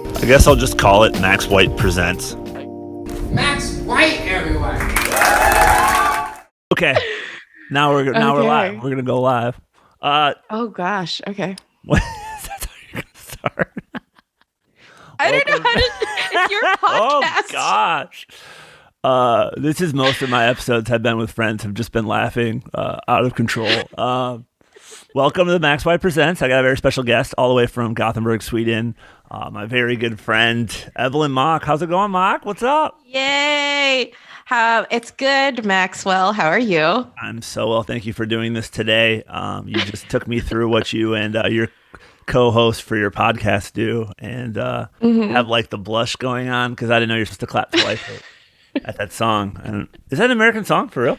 I guess I'll just call it Max White Presents. Max White, everyone. Okay. Now we're live. We're gonna go live. Oh gosh. Okay. What? That's how you're gonna start. I don't know how to. It's your podcast. Oh gosh. This is most of my episodes have been with friends. Have just been laughing out of control. Welcome to the Max White Presents. I got a very special guest all the way from Gothenburg, Sweden. My very good friend, Evelyn Mok. How's it going, Mok? What's up? Yay. It's good, Maxwell. How are you? I'm so well. Thank you for doing this today. You just took me through what you and your co-host for your podcast do, and have like the blush going on because I didn't know you're supposed to clap twice at that song. And is that an American song for real?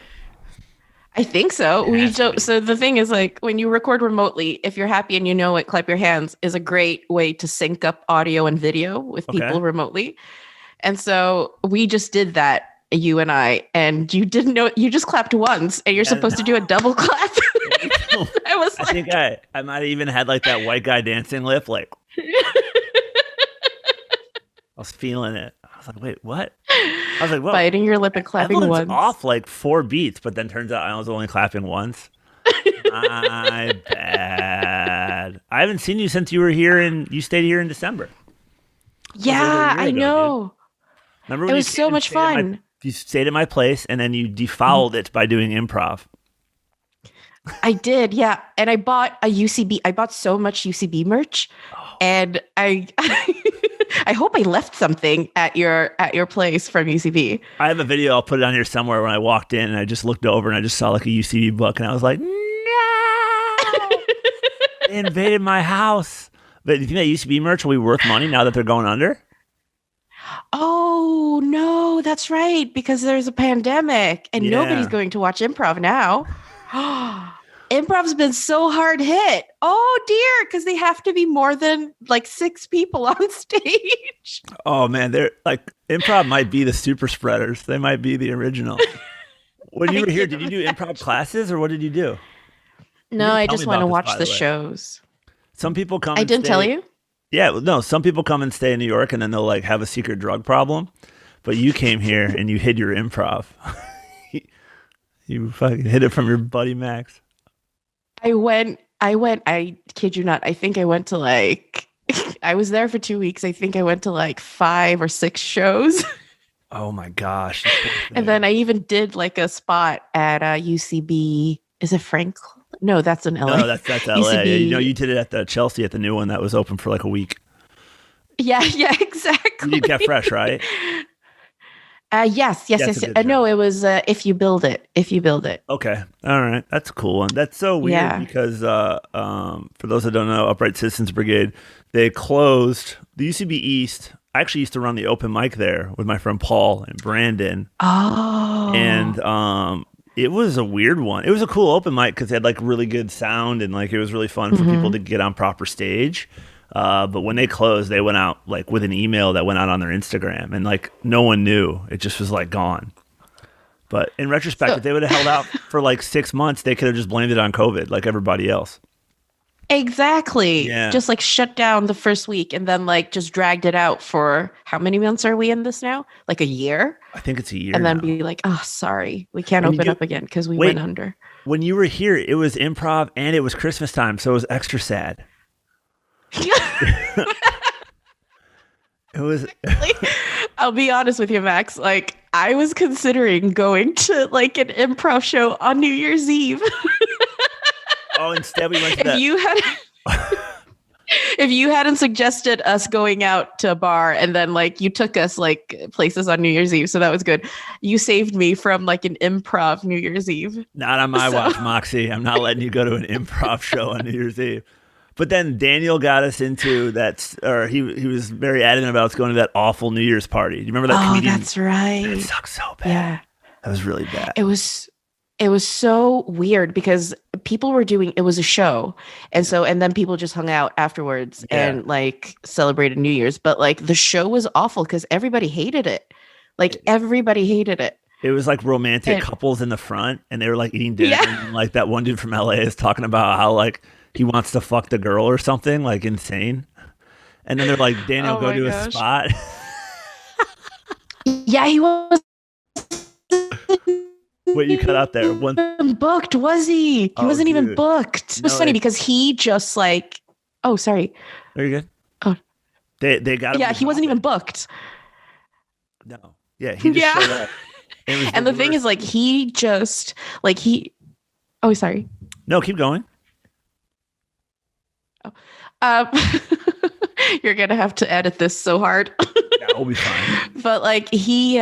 I think so. Yeah, We don't. So the thing is, like, when you record remotely, if you're happy and you know it, clap your hands is a great way to sync up audio and video with people remotely. And so we just did that, you and I, and you didn't know. You just clapped once, and you're supposed to do a double clap. I think I might have even had like that white guy dancing lip, like I was feeling it. I was like, wait, what? I was like, well, biting your lip and clapping once. Off like 4 beats, but then turns out I was only clapping once. My bad. I haven't seen you since you were here and you stayed here in December. Yeah, I know. Dude. Remember when it was so much fun. You stayed at my place and then you defouled it by doing improv. I did, yeah. And I bought a UCB. I bought so much UCB merch, and I hope I left something at your place from UCB. I have a video. I'll put it on here somewhere. When I walked in and I just looked over and I just saw like a UCB book and I was like, no, they invaded my house. But do you think that UCB merch will be worth money now that they're going under? Oh no, that's right, because there's a pandemic and nobody's going to watch improv now. Improv's been so hard hit. Oh dear, because they have to be more than like 6 people on stage. Oh man, they're like improv might be the super spreaders. They might be the original. When you were here, did you do improv classes or what did you do? No, I just want to watch the shows. Some people come. I didn't tell you. Yeah, no. Some people come and stay in New York and then they'll like have a secret drug problem. But you came here and you hid your improv. You fucking hid it from your buddy Max. I kid you not. I think I went to like, I was there for 2 weeks. I think I went to like 5 or 6 shows. Oh my gosh. And then I even did like a spot at UCB. Is it Franklin? No, that's in LA. No, that's LA. Yeah, you know, you did it at the Chelsea at the new one that was open for like a week. Yeah, exactly. You get fresh, right? Yes. No, it was if you build it. Okay. All right. That's a cool one. That's so weird because for those that don't know, Upright Citizens Brigade, they closed the UCB East. I actually used to run the open mic there with my friend Paul and Brandon. Oh. And it was a weird one. It was a cool open mic because they had like really good sound and like it was really fun for people to get on proper stage. But when they closed, they went out like with an email that went out on their Instagram and like no one knew. It just was like gone. But in retrospect, if they would have held out for like 6 months, they could have just blamed it on COVID like everybody else. Exactly. Yeah. Just like shut down the first week and then like just dragged it out for how many months are we in this now? Like a year? I think it's a year. And then now. be like, oh, sorry, we can't open up again because we went under. When you were here, it was improv and it was Christmas time, so it was extra sad. It was. I'll be honest with you, Max. Like I was considering going to like an improv show on New Year's Eve. Oh, instead we went to that. If you hadn't suggested us going out to a bar and then like you took us like places on New Year's Eve, so that was good. You saved me from like an improv New Year's Eve. Not on my watch, Moxie. I'm not letting you go to an improv show on New Year's Eve. But then Daniel got us into that, or he was very adamant about us going to that awful New Year's party. Do you remember that comedian? Oh, that's right. It sucked so bad. Yeah. That was really bad. It was so weird because people were doing, it was a show. And then people just hung out afterwards and like celebrated New Year's. But like the show was awful because everybody hated it. Like everybody hated it. It was like romantic couples in the front and they were like eating dinner. Yeah. And like that one dude from LA is talking about how like he wants to fuck the girl or something like insane. And then they're like, Daniel, go to a spot. Yeah, he was. What you cut out there? Booked, was he? He wasn't even booked. It was funny because he just like, oh, sorry. Are you good? Oh, they got him. Yeah, he wasn't even booked. No. Yeah, he just showed up. And the thing is, like, he just like oh, sorry. No, keep going. You're gonna have to edit this so hard. Yeah, we'll be fine. But like he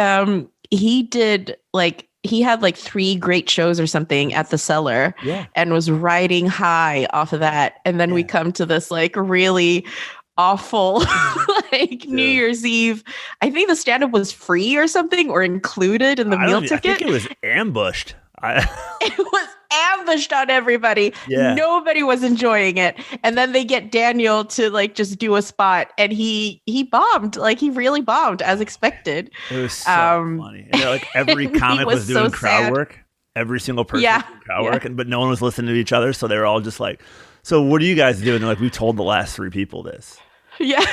did like he had like 3 great shows or something at the Cellar, and was riding high off of that. And then we come to this like really awful like New Year's Eve. I think the stand-up was free or something, or included in the meal ticket. I think it was ambushed. It was ambushed on everybody. Yeah. Nobody was enjoying it. And then they get Daniel to like just do a spot, and he bombed. Like he really bombed as expected. It was so funny. And like every comic was doing crowd work. Every single person was doing crowd work, but no one was listening to each other. So they were all just like, so what are you guys doing? They're like, we told the last 3 people this. Yeah.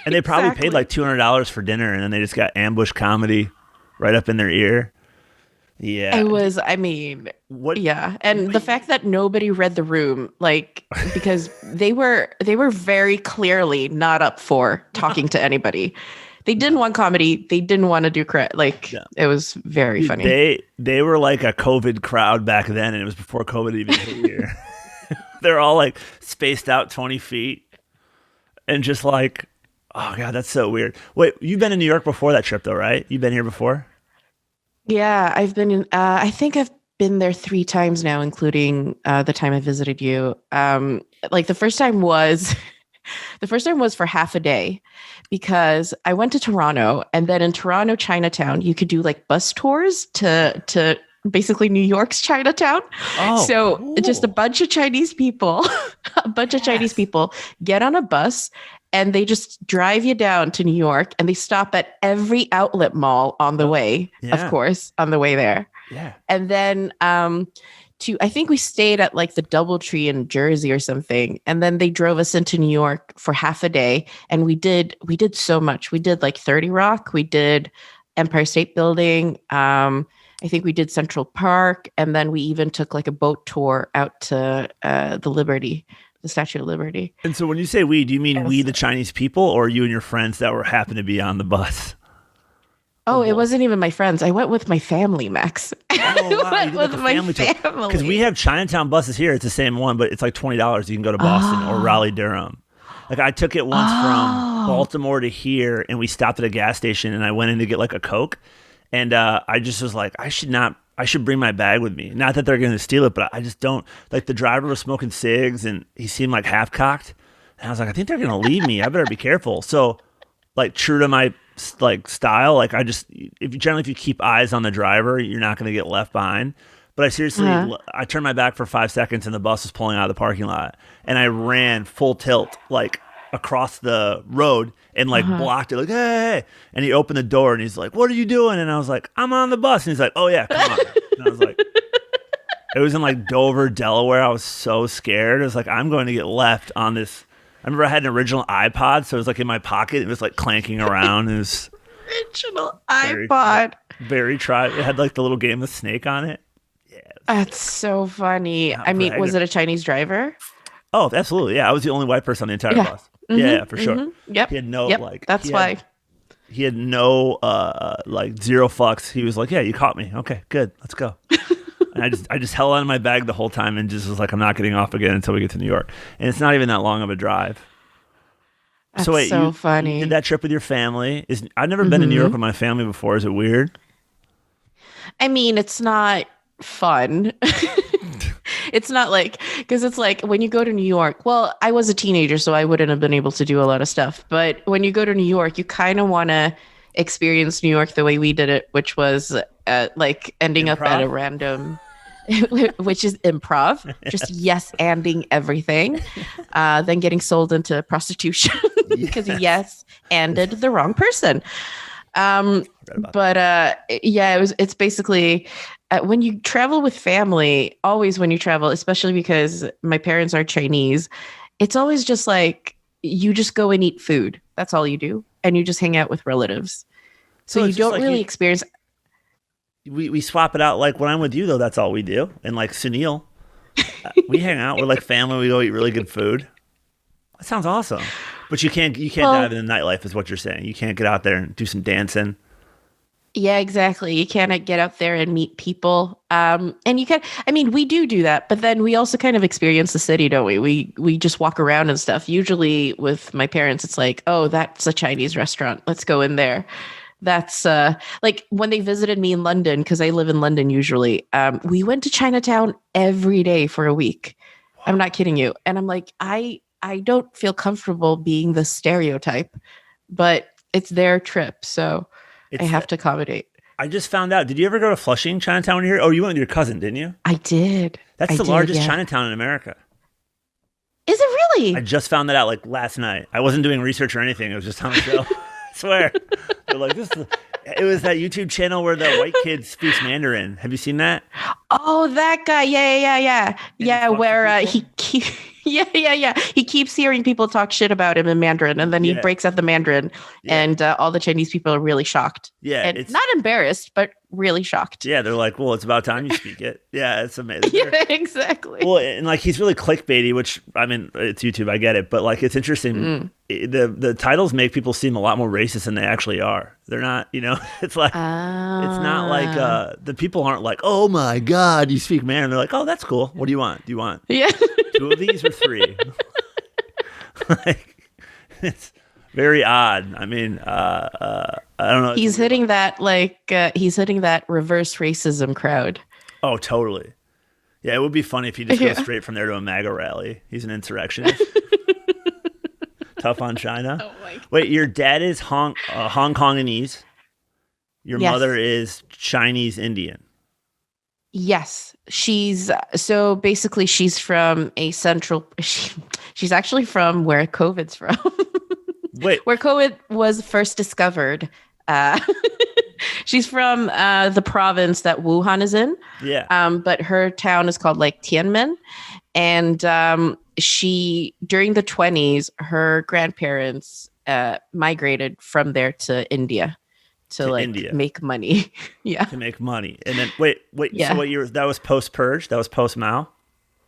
And they probably paid like $200 for dinner, and then they just got ambush comedy right up in their ear. Yeah. It was, I mean, and the fact that nobody read the room, like, because they were very clearly not up for talking to anybody. They didn't want comedy. They didn't want to do it was very funny. They were like a COVID crowd back then, and it was before COVID even hit here. They're all like spaced out 20 feet and just like, oh God, that's so weird. Wait, you've been in New York before that trip though, right? You've been here before? Yeah, I've been in, I think I've been there 3 times now, including the time I visited you. Like the first time was for half a day, because I went to Toronto, and then in Toronto, Chinatown, you could do like bus tours to basically New York's Chinatown. Oh, so cool. Just a bunch of Chinese people, get on a bus, and they just drive you down to New York, and they stop at every outlet mall on the way, of course, on the way there. Yeah. And then I think we stayed at like the DoubleTree in Jersey or something. And then they drove us into New York for half a day. And we did so much. We did like 30 Rock. We did Empire State Building. I think we did Central Park. And then we even took like a boat tour out to the Statue of Liberty. And so when you say we, do you mean we, the Chinese people, or you and your friends that happened to be on the bus? Oh, it wasn't even my friends. I went with my family, Max. Oh, wow. I went with my family. Because we have Chinatown buses here. It's the same one, but it's like $20. You can go to Boston or Raleigh, Durham. Like I took it once from Baltimore to here, and we stopped at a gas station, and I went in to get like a Coke. And I just was like, I should bring my bag with me. Not that they're going to steal it, but I just don't. Like the driver was smoking cigs, and he seemed like half cocked. And I was like, I think they're going to leave me. I better be careful. So like true to my like style, like if you keep eyes on the driver, you're not going to get left behind. But I seriously, I turned my back for 5 seconds, and the bus was pulling out of the parking lot, and I ran full tilt like across the road and like blocked it, like hey. And he opened the door, and he's like, "What are you doing?" And I was like, "I'm on the bus." And he's like, "Oh yeah, come on." And I was like, it was in like Dover, Delaware. I was so scared. I was like, I'm going to get left on this. I remember I had an original iPod, so it was like in my pocket. It was like clanking around. It was original iPod. Very tried. It had like the little game of Snake on it. Yeah. That's so funny. I mean, was it a Chinese driver? Oh, absolutely. Yeah, I was the only white person on the entire bus. Mm-hmm, yeah, for sure. Mm-hmm. Yep. He had no That's why. He had no like zero fucks. He was like, "Yeah, you caught me. Okay, good. Let's go." And I just held on to my bag the whole time and just was like, I'm not getting off again until we get to New York. And it's not even that long of a drive. That's so funny. You did that trip with your family. I've never been to New York with my family before. Is it weird? I mean, it's not fun. It's not like, because it's like when you go to New York, well, I was a teenager, so I wouldn't have been able to do a lot of stuff. But when you go to New York, you kind of want to experience New York the way we did it, which was like ending up at a random, which is improv, just yes-anding everything, then getting sold into prostitution because yes-anded the wrong person. It's basically when you travel with family, always when you travel, especially because my parents are Chinese, it's always just like you just go and eat food. That's all you do. And you just hang out with relatives. So you don't really experience. We swap it out. Like when I'm with you, though, that's all we do. And like Sunil, we hang out. We're like family. We go eat really good food. That sounds awesome. But you can't dive into nightlife is what you're saying. You can't get out there and do some dancing. Yeah, exactly. You can't get out there and meet people. And you can, I mean, we do that, but then we also kind of experience the city, don't we? We just walk around and stuff. Usually with my parents, it's like, oh, that's a Chinese restaurant. Let's go in there. That's like when they visited me in London, because I live in London usually. We went to Chinatown every day for a week. Wow. I'm not kidding you. And I'm like, I don't feel comfortable being the stereotype, but it's their trip. So I have to accommodate. I just found out. Did you ever go to Flushing, Chinatown here? Oh, you went with your cousin, didn't you? I did. That's the largest Chinatown in America. Is it really? I just found that out like last night. I wasn't doing research or anything. It was just on the show. I swear. They're like, it was that YouTube channel where the white kid speaks Mandarin. Have you seen that? Oh, that guy. Yeah. Yeah, where he keeps hearing people talk shit about him in Mandarin, and then he breaks out the Mandarin, and all the Chinese people are really shocked. Yeah, and it's not embarrassed, but really shocked. Yeah, they're like, "Well, it's about time you speak it." Yeah, it's amazing. Yeah, exactly. Well, and like he's really clickbaity, which I mean, it's YouTube, I get it, but like it's interesting. The titles make people seem a lot more racist than they actually are. They're not, It's like it's not like the people aren't like, "Oh my God, you speak Mandarin." They're like, "Oh, that's cool. What do you want? 2 of these or 3?" Like, it's very odd. I mean, I don't know. He's hitting that reverse racism crowd. Oh, totally. Yeah, it would be funny if he just goes straight from there to a MAGA rally. He's an insurrectionist. Tough on China. Oh my God. Wait, your dad is Hong Kongese. Your mother is Chinese Indian. Yes, she's from a central. She's actually from where COVID's from. Wait, where COVID was first discovered. She's from the province that Wuhan is in. Yeah. But her town is called like Tianmen, and she during the 1920s, her grandparents migrated from there to India. To like India. Make money. Yeah. To make money. And then wait. Yeah. So what year that was post purge? That was post Mao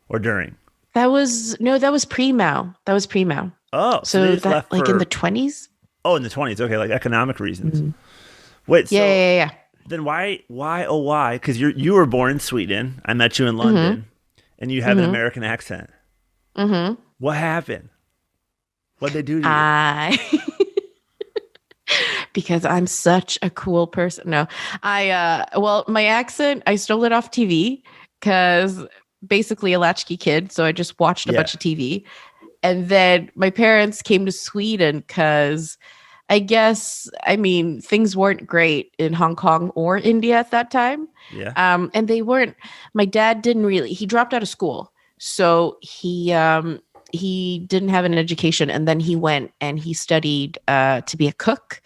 or during? That was pre-Mao. Oh. So that like in the 1920s? Oh, in the 1920s. Okay, like economic reasons. Mm-hmm. Wait, so yeah. Then why? Because you were born in Sweden. I met you in London, and you have an American accent. Mm-hmm. What happened? What'd they do to you? Because I'm such a cool person. No, my accent, I stole it off TV because basically a latchkey kid. So I just watched a bunch of TV. And then my parents came to Sweden because things weren't great in Hong Kong or India at that time. Yeah. And they weren't, my dad he dropped out of school. So he didn't have an education, and then he went and he studied to be a cook.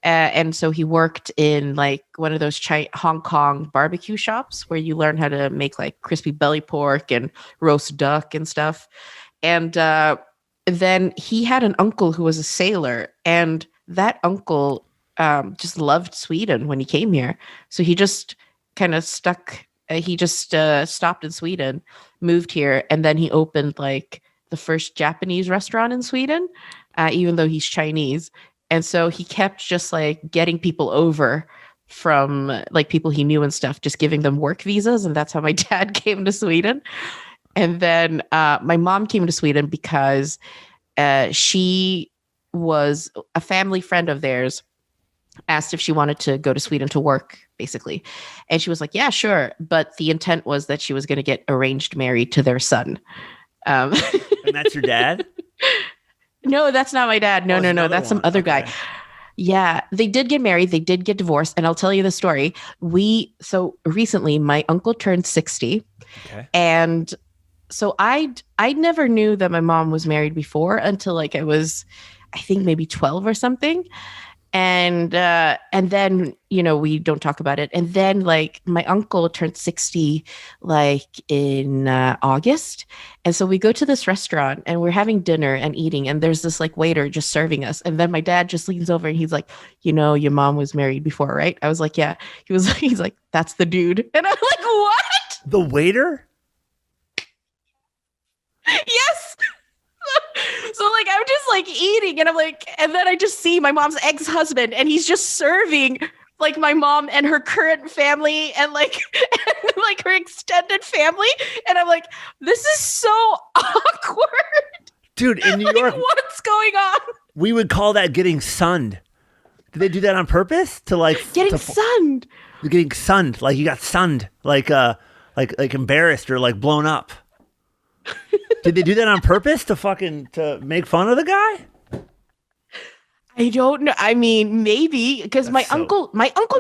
And so he worked in like one of those Hong Kong barbecue shops where you learn how to make like crispy belly pork and roast duck and stuff. And then he had an uncle who was a sailor, and that uncle just loved Sweden when he came here. So he just kind of stuck. He just stopped in Sweden, moved here, and then he opened like the first Japanese restaurant in Sweden, even though he's Chinese. And so he kept just like getting people over from like people he knew and stuff, just giving them work visas. And that's how my dad came to Sweden. And then my mom came to Sweden because she was a family friend of theirs, asked if she wanted to go to Sweden to work, basically. And she was like, yeah, sure. But the intent was that she was going to get arranged married to their son. And that's your dad? No, that's not my dad. No. That's some other guy. Yeah, they did get married. They did get divorced. And I'll tell you the story. So recently my uncle turned 60. Okay. And so I never knew that my mom was married before until like I was, I think maybe 12 or something. And then, we don't talk about it. And then like my uncle turned 60 like in August. And so we go to this restaurant and we're having dinner and eating, and there's this like waiter just serving us. And then my dad just leans over and he's like, your mom was married before, right? I was like, yeah. He's like, that's the dude. And I'm like, what? The waiter? Yes. So like I'm just like eating, and I'm like, and then I just see my mom's ex-husband, and he's just serving like my mom and her current family and like her extended family, and I'm like, this is so awkward, dude. In New York, what's going on? We would call that getting sunned. Did they do that on purpose to like sunned? Getting sunned, like you got sunned, like embarrassed or like blown up. Did they do that on purpose to make fun of the guy? I don't know. I mean, maybe because my uncle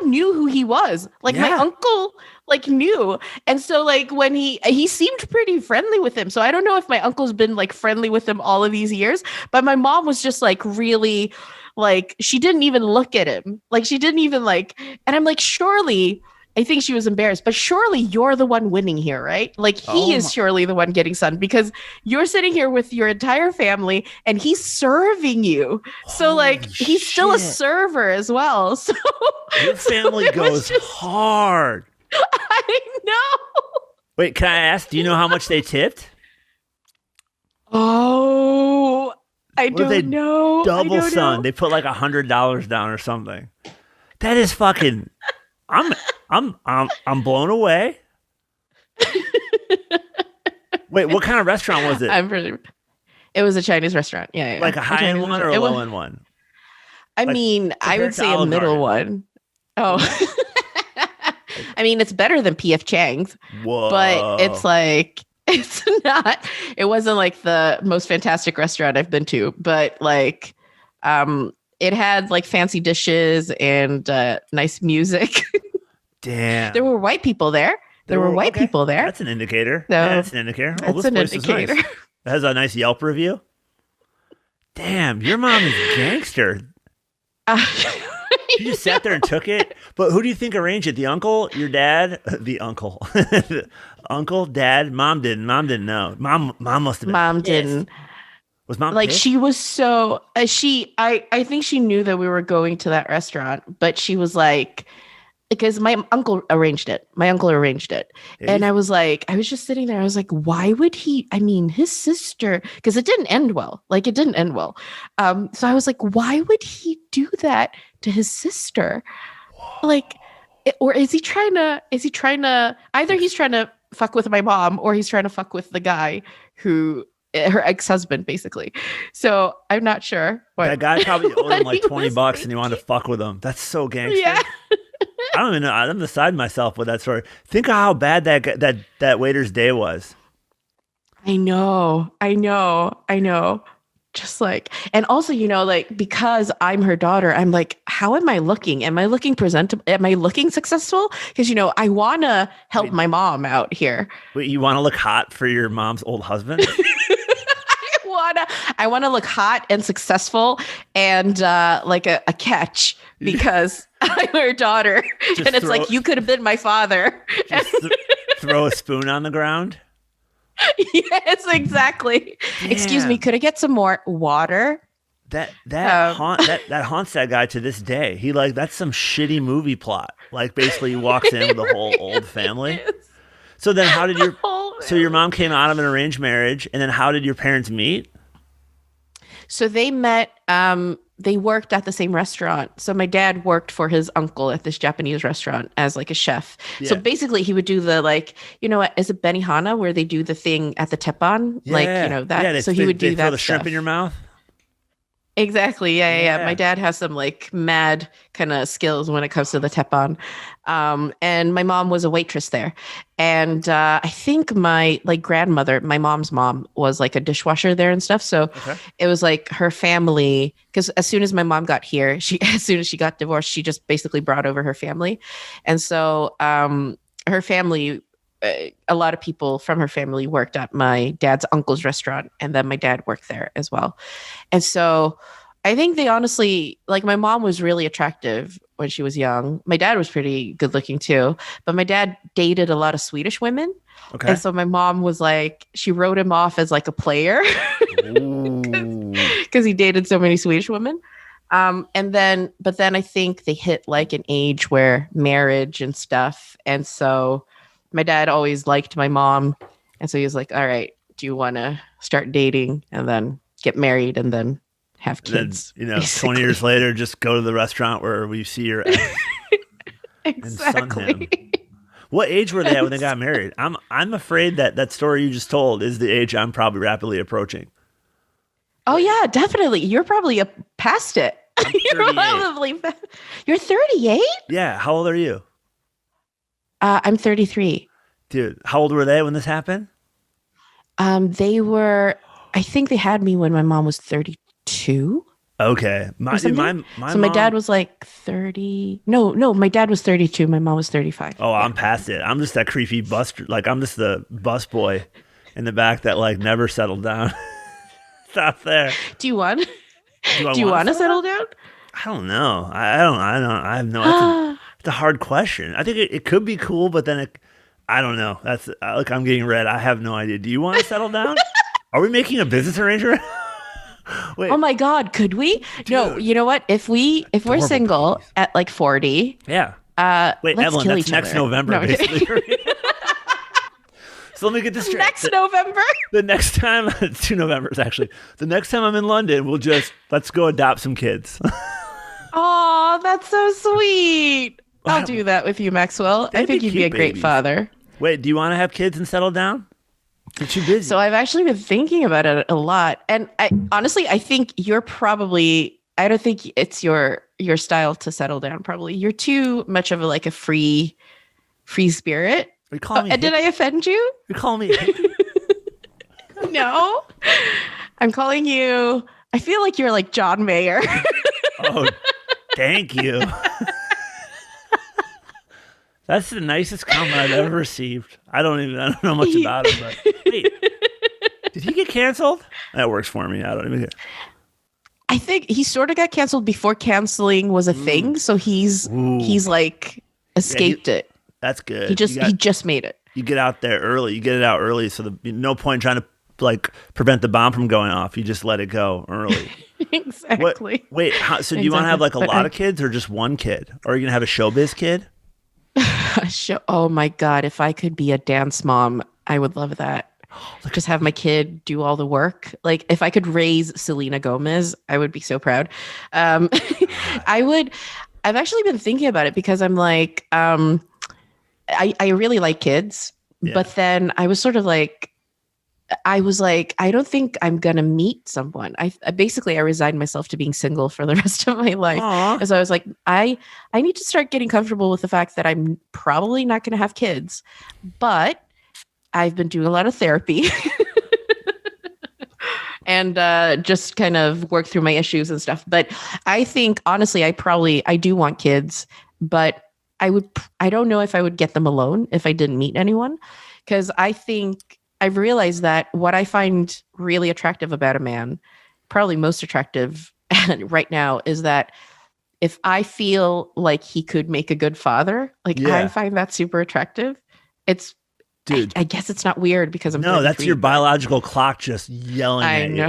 knew who he was. Like my uncle like knew. And so like when he seemed pretty friendly with him. So I don't know if my uncle's been like friendly with him all of these years, but my mom was just like really like, she didn't even look at him. Like she didn't even like, and I'm like, surely, I think she was embarrassed, but surely you're the one winning here, right? Like he is surely the one getting sunned because you're sitting here with your entire family and he's serving you. So like he's still a server as well. So your family goes hard. I know. Wait, can I ask, do you know how much they tipped? Oh, I don't know. Double sun. They put like $100 down or something. That is fucking I'm blown away. Wait, what kind of restaurant was it? It was a Chinese restaurant. Yeah. Like a high-end one or a low-end one? I mean, I would say a middle one. Oh. I mean, it's better than P.F. Chang's. Whoa. But it's like, it's not, it wasn't like the most fantastic restaurant I've been to, but like, it had like fancy dishes and nice music. Damn. There were white people there. There were white people there. That's an indicator. So, that's an indicator. That's an indicator. Nice. It has a nice Yelp review. Damn, your mom is gangster. She just sat there and took it. But who do you think arranged it? The uncle? Your dad? The uncle. Uncle, dad, mom didn't. Mom didn't know. Mom must have been Mom pissed. didn't. Was mom like pissed? She was so I think she knew that we were going to that restaurant, but she was like, because my uncle arranged it. Yeah. And I was just sitting there. I was like, why would he? I mean, his sister, because it didn't end well. Like it didn't end well. So I was like, why would he do that to his sister? Whoa. Like, or is he trying to, either he's trying to fuck with my mom or he's trying to fuck with the guy who, her ex-husband, basically. So I'm not sure. That guy probably owed him like $20 and he wanted to fuck with him. That's so gangster. Yeah. I don't even know. I'm beside myself with that story. Think of how bad that waiter's day was. I know. Just like, and also, like, because I'm her daughter, I'm like, how am I looking? Am I looking presentable? Am I looking successful? Because, I want to help my mom out here. Wait, you want to look hot for your mom's old husband? I want to look hot and successful and like a catch because I'm her daughter. And it's like, you could have been my father. Throw a spoon on the ground? Yes, exactly. Damn. Excuse me, could I get some more water? That haunts that guy to this day. He that's some shitty movie plot. Like basically he walks in with the whole old family. So then how did your mom came out of an arranged marriage, and then how did your parents meet? So they met, they worked at the same restaurant. So my dad worked for his uncle at this Japanese restaurant as like a chef. Yeah. So basically he would do the is it Benihana where they do the thing at the teppan? Yeah. That. Yeah, so he would do that throw the shrimp in your mouth? Exactly. Yeah. My dad has some like mad kind of skills when it comes to the teppan. And my mom was a waitress there. And I think my grandmother, my mom's mom, was like a dishwasher there and stuff. So It was like her family, because as soon as my mom got here, as soon as she got divorced, she just basically brought over her family. And so her family, a lot of people from her family worked at my dad's uncle's restaurant, and then my dad worked there as well. And so I think they honestly, like, my mom was really attractive when she was young. My dad was pretty good looking too, but my dad dated a lot of Swedish women. Okay. And so my mom was like, she wrote him off as like a player because he dated so many Swedish women. But then I think they hit like an age where marriage and stuff. And so my dad always liked my mom. And so he was like, all right, do you want to start dating and then get married and then have kids? Then, 20 years later, just go to the restaurant where we see your ex exactly. and son him. What age were they at when they got married? I'm afraid that story you just told is the age I'm probably rapidly approaching. Oh yeah, definitely. You're probably past it. You're 38? Yeah. How old are you? I'm 33. Dude, how old were they when this happened? They were, I think they had me when my mom was 32. Okay. My dad was like 30. No, my dad was 32. My mom was 35. Oh, I'm past it. I'm just that creepy bus. Like, I'm just the bus boy in the back that like never settled down. Stop there. Do you want to settle down? I don't know. I have no. It's a hard question. I think it could be cool, but then I don't know. That's like I'm getting red. I have no idea. Do you want to settle down? Are we making a business arrangement? Wait. Oh my God, could we? Dude. No, you know what? If we're single at like 40, yeah. Wait, let's Evelyn, kill that's each next other. November, No, basically. So let me get this straight. Next November? The next time, 2 Novembers actually. The next time I'm in London, let's go adopt some kids. Oh, that's so sweet. I'll do that with you, Maxwell. I think you'd be a great father. Wait, do you want to have kids and settle down? You're too busy. So I've actually been thinking about it a lot. And I think you're probably, I don't think it's your style to settle down, probably. You're too much of a free spirit. Are you calling me did I offend you? You're calling me No. I'm calling you, I feel like you're like John Mayer. Oh, thank you. That's the nicest comment I've ever received. I don't know much about him, but wait, did he get canceled? That works for me. I don't even get. I think he sort of got canceled before canceling was a thing, so he's like escaped it. That's good. He just made it. You get out there early. You get it out early, so no point trying to prevent the bomb from going off. You just let it go early. Exactly. Wait, so do you want to have a lot of kids or just one kid? Or are you gonna have a showbiz kid? Oh my God, if I could be a dance mom, I would love that. Just have my kid do all the work. Like if I could raise Selena Gomez, I would be so proud. I would. I've actually been thinking about it because I'm like, I really like kids, but then I was sort of like, I don't think I'm gonna meet someone. I basically resigned myself to being single for the rest of my life. And so I was like, I need to start getting comfortable with the fact that I'm probably not gonna have kids, but I've been doing a lot of therapy and just kind of work through my issues and stuff. But I think honestly, I do want kids, but I don't know if I would get them alone if I didn't meet anyone, because I think I've realized that what I find really attractive about a man, probably most attractive right now, is that if I feel like he could make a good father, I find that super attractive. It's, dude, I guess it's not weird because I'm 33, that's your biological clock just yelling at you.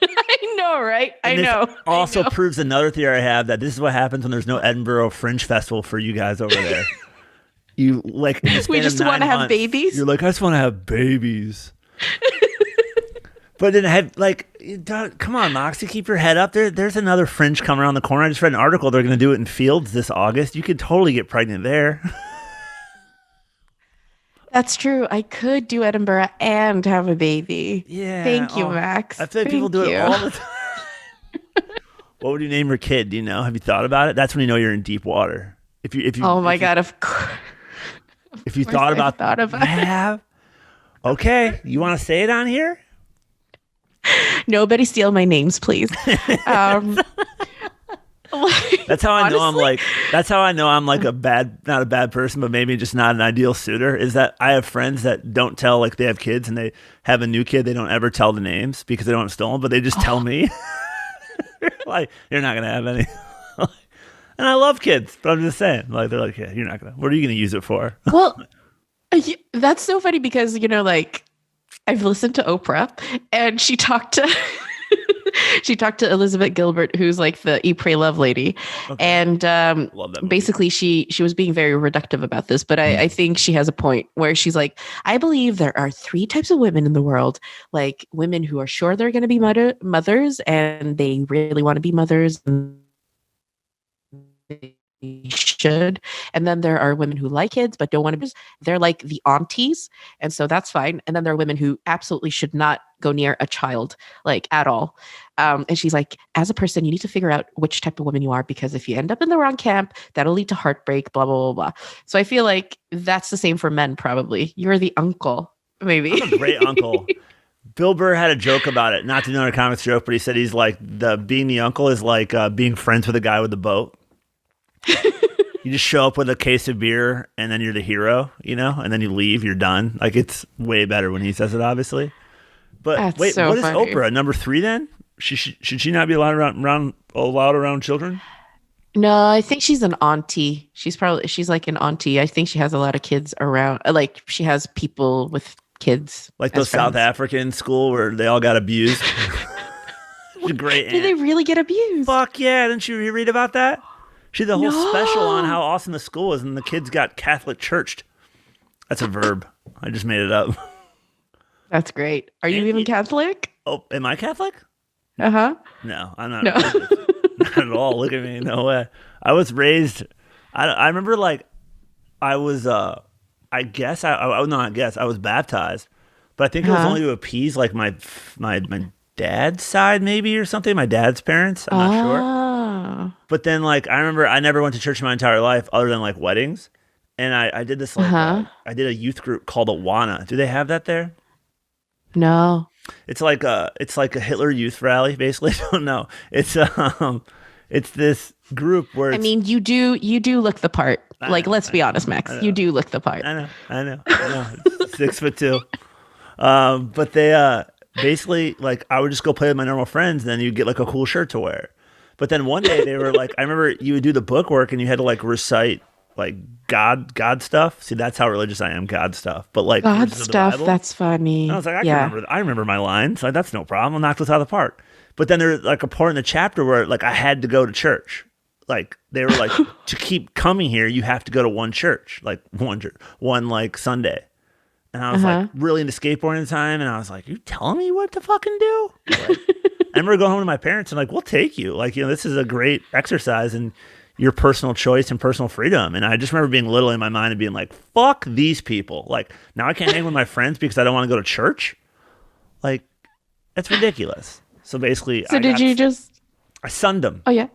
I know, right? And this also proves another theory I have, that this is what happens when there's no Edinburgh Fringe Festival for you guys over there. You we just want to have babies. You're like, I just want to have babies. But then come on, Moxie, keep your head up. There's another Fringe coming around the corner. I just read an article. They're going to do it in Fields this August. You could totally get pregnant there. That's true. I could do Edinburgh and have a baby. Yeah. Thank you, Max. I feel like people do it all the time. What would you name your kid? Do you know? Have you thought about it? That's when you know you're in deep water. Oh my God, of course. If you thought about it. Okay, you want to say it on here? Nobody steal my names, please. That's how I know that's how I know I'm like not a bad person, but maybe just not an ideal suitor, is that I have friends that don't tell they have kids and they have a new kid. They don't ever tell the names because they don't steal them, but they just tell me. Like, you're not gonna have any. And I love kids, but I'm just saying, like, they're like, yeah, you're not gonna. What are you gonna use it for? Well, that's so funny because like I've listened to Oprah, and she talked to she talked to Elizabeth Gilbert, who's like the Eat, Pray, Love lady, and Love that movie. basically she was being very reductive about this, but I think she has a point where she's like, I believe there are 3 types of women in the world, like women who are sure they're going to be mothers and they really want to be mothers. And should, and then there are women who like kids but don't want to. They're like the aunties, and so that's fine. And then there are women who absolutely should not go near a child, like at all. And she's like, as a person, you need to figure out which type of woman you are, because if you end up in the wrong camp, that'll lead to heartbreak, blah blah blah blah. So I feel like that's the same for men. Probably you're the uncle, maybe. I'm a great uncle. Bill Burr had a joke about it, not to know a comics joke, but he said he's like being the uncle is like being friends with the guy with the boat. You just show up with a case of beer and then you're the hero, and then you leave, you're done. Like, it's way better when he says it, obviously. But That's wait, so what is funny. Oprah? Number 3 then? Should she not be allowed around children? No, I think she's an auntie. She's like an auntie. I think she has a lot of kids around. Like, she has people with kids. Like as those friends. South African school where they all got abused? She's a great aunt. Did they really get abused? Fuck yeah. Didn't you read about that? She did a whole special on how awesome the school was, and the kids got Catholic churched. That's a verb. I just made it up. That's great. Are you even Catholic? Oh, am I Catholic? Uh-huh. No, I'm not. No. Not at all. Look at me. No way. I was raised. I remember, like, I was. I was baptized, but I think it was only to appease like my dad's side, maybe, or something. My dad's parents. I'm not sure. But then, like, I remember I never went to church in my entire life, other than like weddings. And I did this like I did a youth group called Awana. Do they have that there? No. It's like a Hitler Youth rally, basically. I don't know. It's this group where I mean, you do look the part. Like, let's be honest, Max. You do look the part. I know. 6'2". But they basically, like, I would just go play with my normal friends, and then you'd get like a cool shirt to wear. But then one day they were like, I remember you would do the book work and you had to like recite like God stuff. See, that's how religious I am, God stuff. But like God stuff, that's funny. And I was like, I remember my lines. Like, that's no problem. I'll knock this out of the park. But then there's like a part in the chapter where like I had to go to church. Like, they were like, to keep coming here, you have to go to one church, like one like Sunday. And I was like really into skateboarding at the time, and I was like, you telling me what to fucking do? Like, I remember going home to my parents and like, we'll take you. Like, this is a great exercise in your personal choice and personal freedom. And I just remember being little in my mind and being like, fuck these people. Like, now I can't hang with my friends because I don't want to go to church. Like, that's ridiculous. So basically, I sunned them. Oh yeah.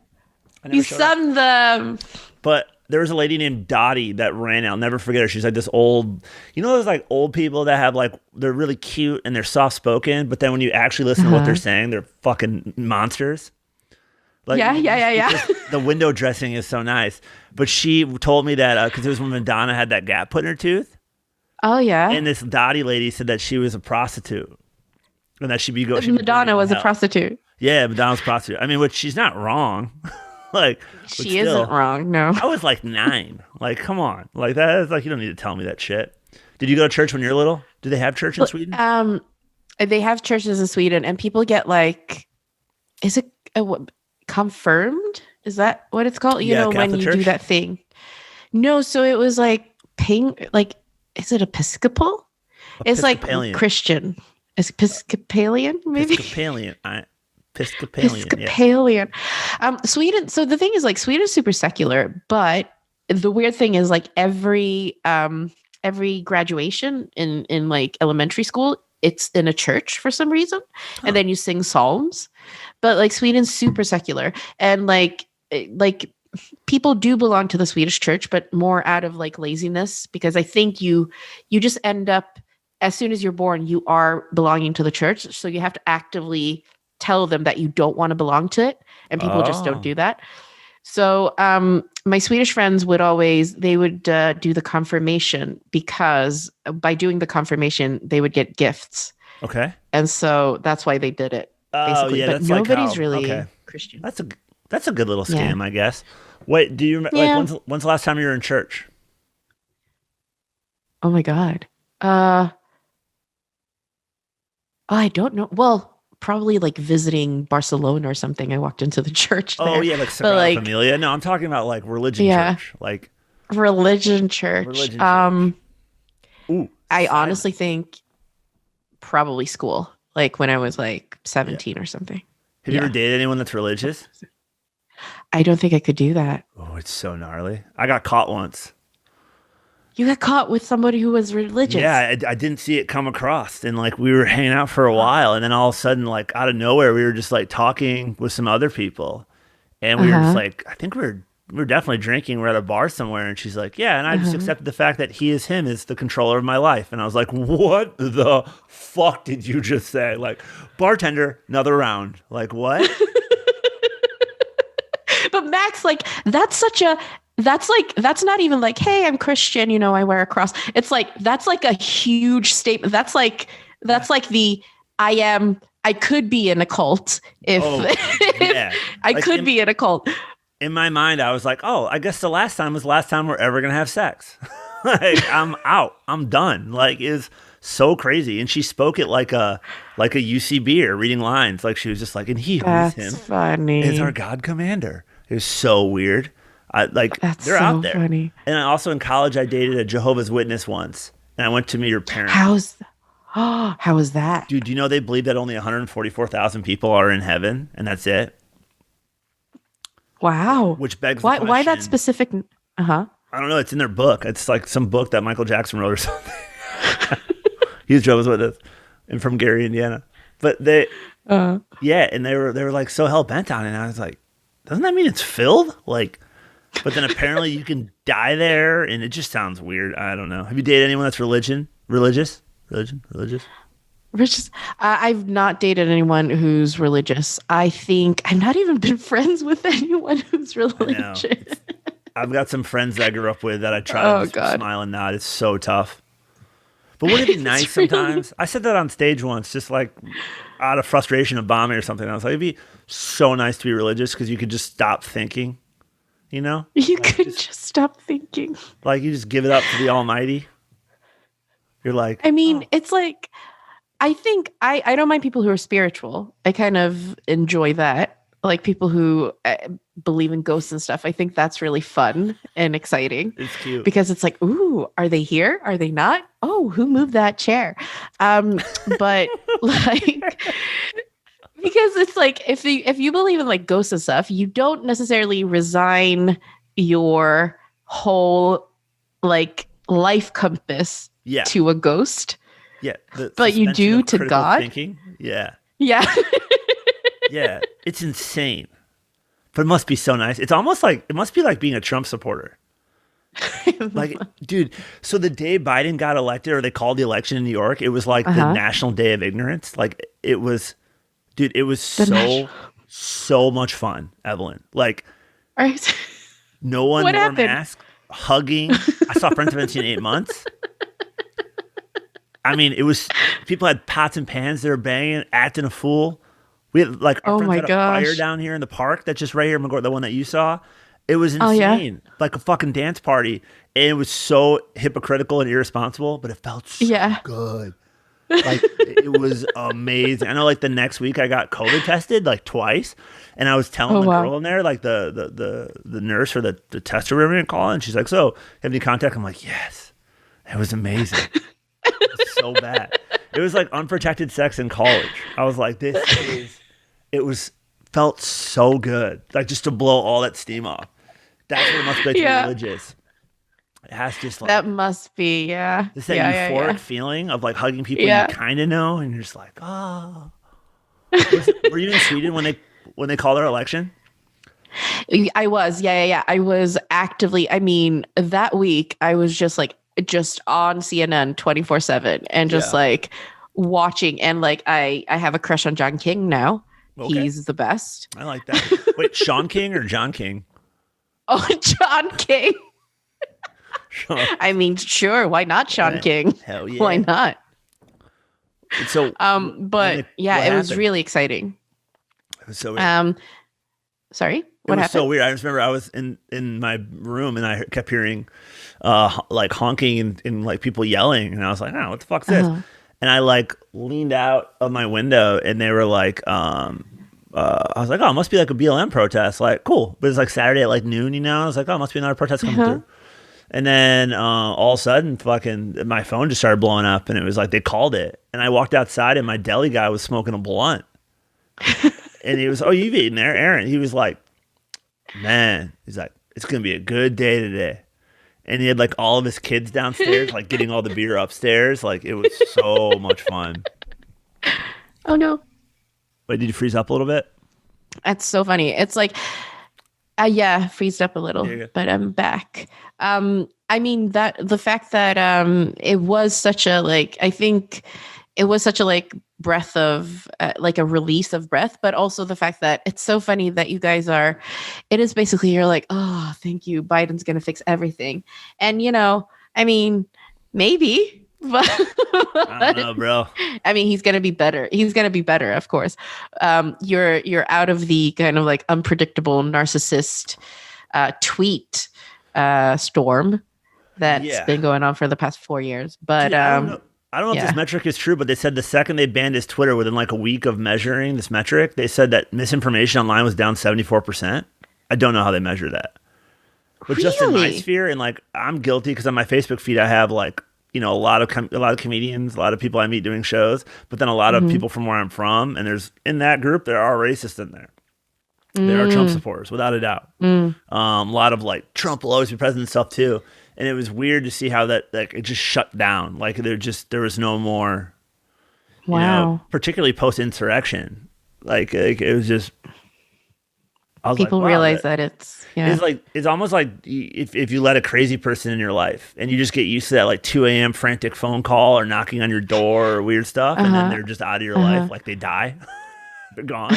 You sunned them. But there was a lady named Dottie that ran out. I'll never forget her. She's like this old, those like old people that have like, they're really cute and they're soft spoken, but then when you actually listen to what they're saying, they're fucking monsters. Like, yeah. The window dressing is so nice. But she told me that because it was when Madonna had that gap put in her tooth. Oh yeah. And this Dottie lady said that she was a prostitute, and that Madonna was a prostitute. Yeah, Madonna was a prostitute. I mean, which she's not wrong. Like, she isn't wrong. No, I was like 9. Like, come on. Like, that is like, you don't need to tell me that shit. Did you go to church when you were little? Do they have church in Sweden? They have churches in Sweden, and people get like, is it confirmed? Is that what it's called? Catholic when you church? do that thing. No, so it was like is it Episcopal? It's like Christian. Is Episcopalian, maybe? Episcopalian. Episcopalian. Yeah. Sweden. So the thing is, like, Sweden is super secular, but the weird thing is, like, every graduation in like elementary school, it's in a church for some reason, and then you sing psalms. But like, Sweden's super secular, and like people do belong to the Swedish church, but more out of like laziness, because I think you just end up, as soon as you're born, you are belonging to the church. So you have to actively tell them that you don't want to belong to it. And people just don't do that. So my Swedish friends would do the confirmation, because by doing the confirmation, they would get gifts. Okay. And so that's why they did it. Basically. Yeah, but that's nobody's like really. Okay. Christian. That's a good little scam, I guess. Wait, do you like when's the last time you were in church? Oh my God. I don't know. Well, probably like visiting Barcelona or something. I walked into the church there. Oh yeah, like Sagrada Familia. No, I'm talking about like religion church. Like religion church. Religion church. Ooh, I honestly think probably school. Like when I was like 17 or something. Have you ever dated anyone that's religious? I don't think I could do that. Oh, it's so gnarly. I got caught once. You got caught with somebody who was religious. Yeah, I didn't see it come across. And like we were hanging out for a while. And then all of a sudden, like out of nowhere, we were just like talking with some other people. And we were just like, I think we were definitely drinking. We're at a bar somewhere. And she's like, yeah. And I just accepted the fact that he is the controller of my life. And I was like, what the fuck did you just say? Like, bartender, another round. Like, what? But Max, like, that's not even like, hey, I'm Christian, you know, I wear a cross. It's like, that's like a huge statement. That's like the, I could be in a cult if I could be in a cult. In my mind, I was like, oh, I guess the last time was the last time we're ever going to have sex. Like, I'm out. I'm done. Like, it's so crazy. And she spoke it like a UCB reading lines. Like, she was just like, and he who is him funny. is our God commander. It was so weird. That's they're so out there. Funny. And also in college, I dated a Jehovah's Witness once. And I went to meet her parents. How was that? Dude, do you know they believe that only 144,000 people are in heaven and that's it? Wow. Which begs the question. Why that specific? I don't know. It's in their book. It's like some book that Michael Jackson wrote or something. He's Jehovah's Witness and from Gary, Indiana. But they, and they were like so hell bent on it. And I was like, doesn't that mean it's filled? Like, but then apparently you can die there, and it just sounds weird. I don't know. Have you dated anyone that's religious? I've not dated anyone who's religious. I think I've not even been friends with anyone who's religious. I've got some friends that I grew up with that I try to smile and nod. It's so tough. But wouldn't it be nice sometimes? I said that on stage once, just like out of frustration of bombing or something. I was like, it'd be so nice to be religious because you could just stop thinking, you know? You could just stop thinking. Like you just give it up to the Almighty. You're like, I mean, it's like, I think I don't mind people who are spiritual. I kind of enjoy that. Like people who believe in ghosts and stuff. I think that's really fun and exciting. It's cute. Because it's like, ooh, are they here? Are they not? Oh, who moved that chair? But like, because it's like, if you believe in like ghosts and stuff, you don't necessarily resign your whole like life compass to a ghost. Yeah. But you do to God. Thinking. Yeah. Yeah. Yeah. It's insane. But it must be so nice. It's almost like, it must be like being a Trump supporter. Like, dude, so the day Biden got elected, or they called the election in New York, it was like the National Day of Ignorance. Like, it was, dude, it was so much fun, Evelyn. Like, no one wore masks, hugging. I saw friends I haven't seen in 8 months. I mean, it was, people had pots and pans they were banging, acting a fool. We had like our friends had a fire down here in the park that's just right here in McGraw, the one that you saw. It was insane, like a fucking dance party. And it was so hypocritical and irresponsible, but it felt so good. Like it was amazing. I know like the next week I got COVID tested like twice. And I was telling the girl in there, like the nurse or the tester, whatever you call it. And she's like, so have any contact? I'm like, yes. It was amazing. It was so bad. It was like unprotected sex in college. I was like, felt so good. Like just to blow all that steam off. That's what it must be like to be religious. It has just like. That must be, It's that euphoric feeling of like hugging people you kind of know. And you're just like, oh. Were you in Sweden when they called our election? I was. Yeah. I was actively, I mean, that week I was just on CNN 24/7 and just like watching, and like I have a crush on John King now. Okay. He's the best. I like that. Wait, Sean King or John King? Oh, John King. I mean, sure, why not Sean King? Hell yeah. Why not? So but yeah, it was really exciting. So Sorry, what happened? It was so weird. I just remember I was in my room and I kept hearing like honking and like people yelling, and I was like, oh, what the fuck's this? And I like leaned out of my window and they were like, I was like, oh, it must be like a BLM protest. Like, cool. But it's like Saturday at like noon, you know? I was like, oh, it must be another protest coming through. And then all of a sudden, fucking my phone just started blowing up, and it was like they called it. And I walked outside, and my deli guy was smoking a blunt. And he was, oh, you've eaten there, Aaron. He was like, man, he's like, it's going to be a good day today. And he had like all of his kids downstairs, like getting all the beer upstairs. Like it was so much fun. Oh, no. Wait, did you freeze up a little bit? That's so funny. It's like, yeah, freezed up a little, but I'm back. I mean, that the fact that it was such a like, I think it was such a like breath of like a release of breath, but also the fact that it's so funny that you guys are, it is basically you're like, oh, thank you, Biden's gonna fix everything, and you know, I mean, maybe. But I don't know, bro. I mean, he's gonna be better. He's gonna be better, of course. You're out of the kind of like unpredictable narcissist tweet storm that's been going on for the past 4 years. But dude, I don't know if this metric is true, but they said the second they banned his Twitter within like a week of measuring this metric, they said that misinformation online was down 74%. I don't know how they measure that. But just in my sphere, and like I'm guilty because on my Facebook feed I have like, you know, a lot of comedians, a lot of people I meet doing shows, but then a lot of people from where I'm from, and there's in that group there are racists in there. There are Trump supporters, without a doubt. A lot of like Trump will always be president stuff too, and it was weird to see how that like it just shut down. Like there was no more. Wow. You know, particularly post insurrection, like it was just. People realize that it's almost like if you let a crazy person in your life and you just get used to that like 2 a.m. frantic phone call or knocking on your door or weird stuff, and then they're just out of your life, like they die, they're gone,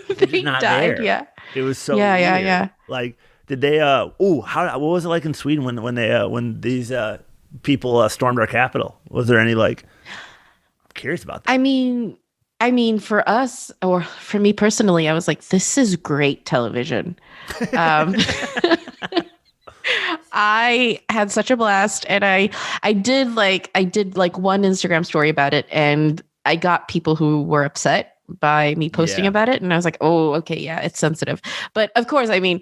they're just not died, there. Yeah, it was so weird. Yeah. Like, did they? What was it like in Sweden when these people stormed our capital? Was there any like? I'm curious about that. I mean, for us, or for me personally, I was like, this is great television. I had such a blast, and I did like one Instagram story about it, and I got people who were upset by me posting about it, and I was like, oh, okay, yeah, it's sensitive. But of course, I mean,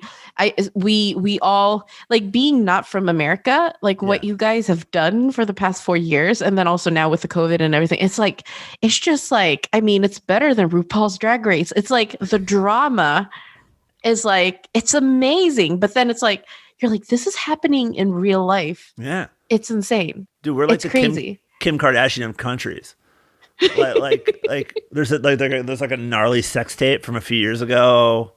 we all like being not from America, like what you guys have done for the past 4 years, and then also now with the COVID and everything, it's just like, I mean, it's better than RuPaul's Drag Race. It's like the drama is like, it's amazing, but then it's like you're like, this is happening in real life. Yeah, it's insane, dude. We're like it's crazy. Kim Kardashian of countries. like there's like a gnarly sex tape from a few years ago,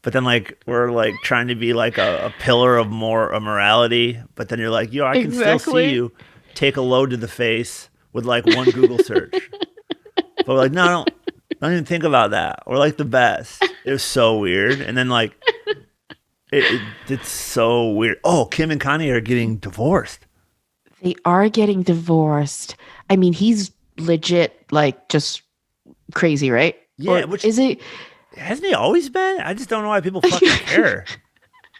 but then like we're like trying to be like a pillar of morality, but then you're like, yo, I can still see you take a load to the face with like one Google search. But we're like, no, don't even think about that. We're like the best. It was so weird. And then like it's so weird. Oh, Kim and Kanye are getting divorced. They are getting divorced. I mean, he's legit like just crazy, right? Yeah, or is it? Hasn't he always been? I just don't know why people fucking care.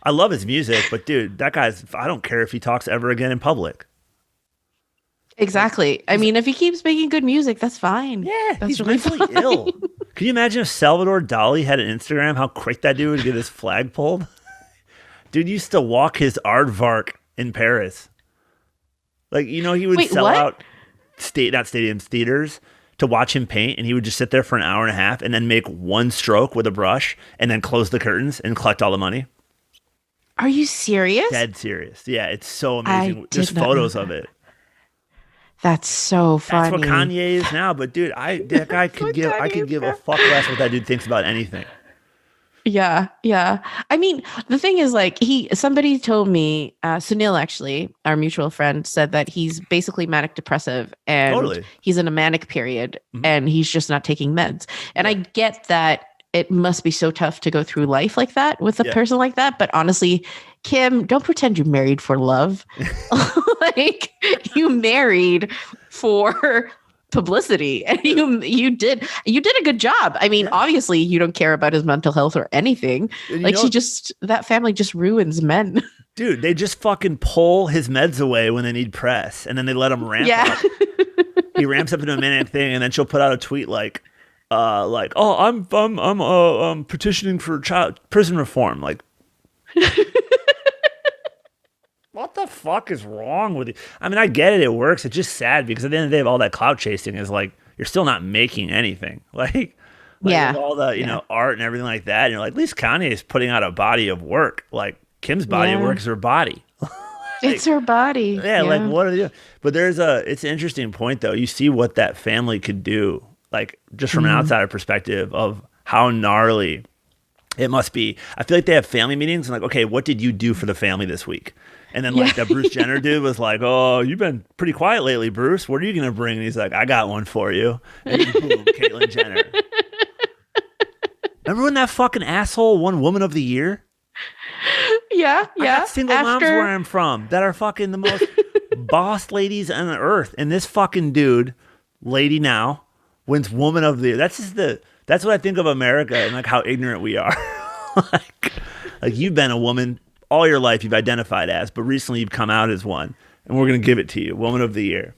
I love his music, but dude, that guy's, I don't care if he talks ever again in public. Exactly. I mean, if he keeps making good music, that's fine. Yeah, that's he's really mentally ill. Can you imagine if Salvador Dali had an Instagram, how quick that dude would get his flag pulled? Dude used to walk his aardvark in Paris. Like, you know, he would sell out theaters to watch him paint, and he would just sit there for an hour and a half and then make one stroke with a brush and then close the curtains and collect all the money. Are you serious? Dead serious. Yeah, it's so amazing. There's photos of it. That's so funny. That's what Kanye is now, but dude, that guy could give a fuck less what that dude thinks about anything. Yeah. I mean, the thing is, like, somebody told me, Sunil, actually, our mutual friend, said that he's basically manic depressive, and he's in a manic period, and he's just not taking meds. And I get that it must be so tough to go through life like that with a person like that. But honestly, Kim, don't pretend you're married for love. Like, you married for publicity, and you did a good job. I mean, obviously you don't care about his mental health or anything. Like that family just ruins men. Dude, they just fucking pull his meds away when they need press, and then they let him ramp up. He ramps up into a maniac thing, and then she'll put out a tweet like, oh, I'm petitioning for prison reform. Like, what the fuck is wrong with you? I mean, I get it. It works. It's just sad because at the end of the day, all that clout chasing is like, you're still not making anything. Like with all the, you know, art and everything like that. And you're like, at least Kanye is putting out a body of work. Like Kim's body of work is her body. It's her body. Yeah. Like what are they doing? But it's an interesting point though. You see what that family could do, like just from an outsider perspective of how gnarly it must be. I feel like they have family meetings and like, okay, what did you do for the family this week? And then like that Bruce Jenner dude was like, oh, you've been pretty quiet lately, Bruce. What are you going to bring? And he's like, I got one for you. And boom, Caitlyn Jenner. Remember when that fucking asshole won Woman of the Year? Yeah. I got single moms where I'm from that are fucking the most boss ladies on the earth. And this fucking dude, lady now, wins Woman of the Year. That's what I think of America and like how ignorant we are. like you've been a woman all your life, you've identified as, but recently you've come out as one, and we're going to give it to you, Woman of the Year.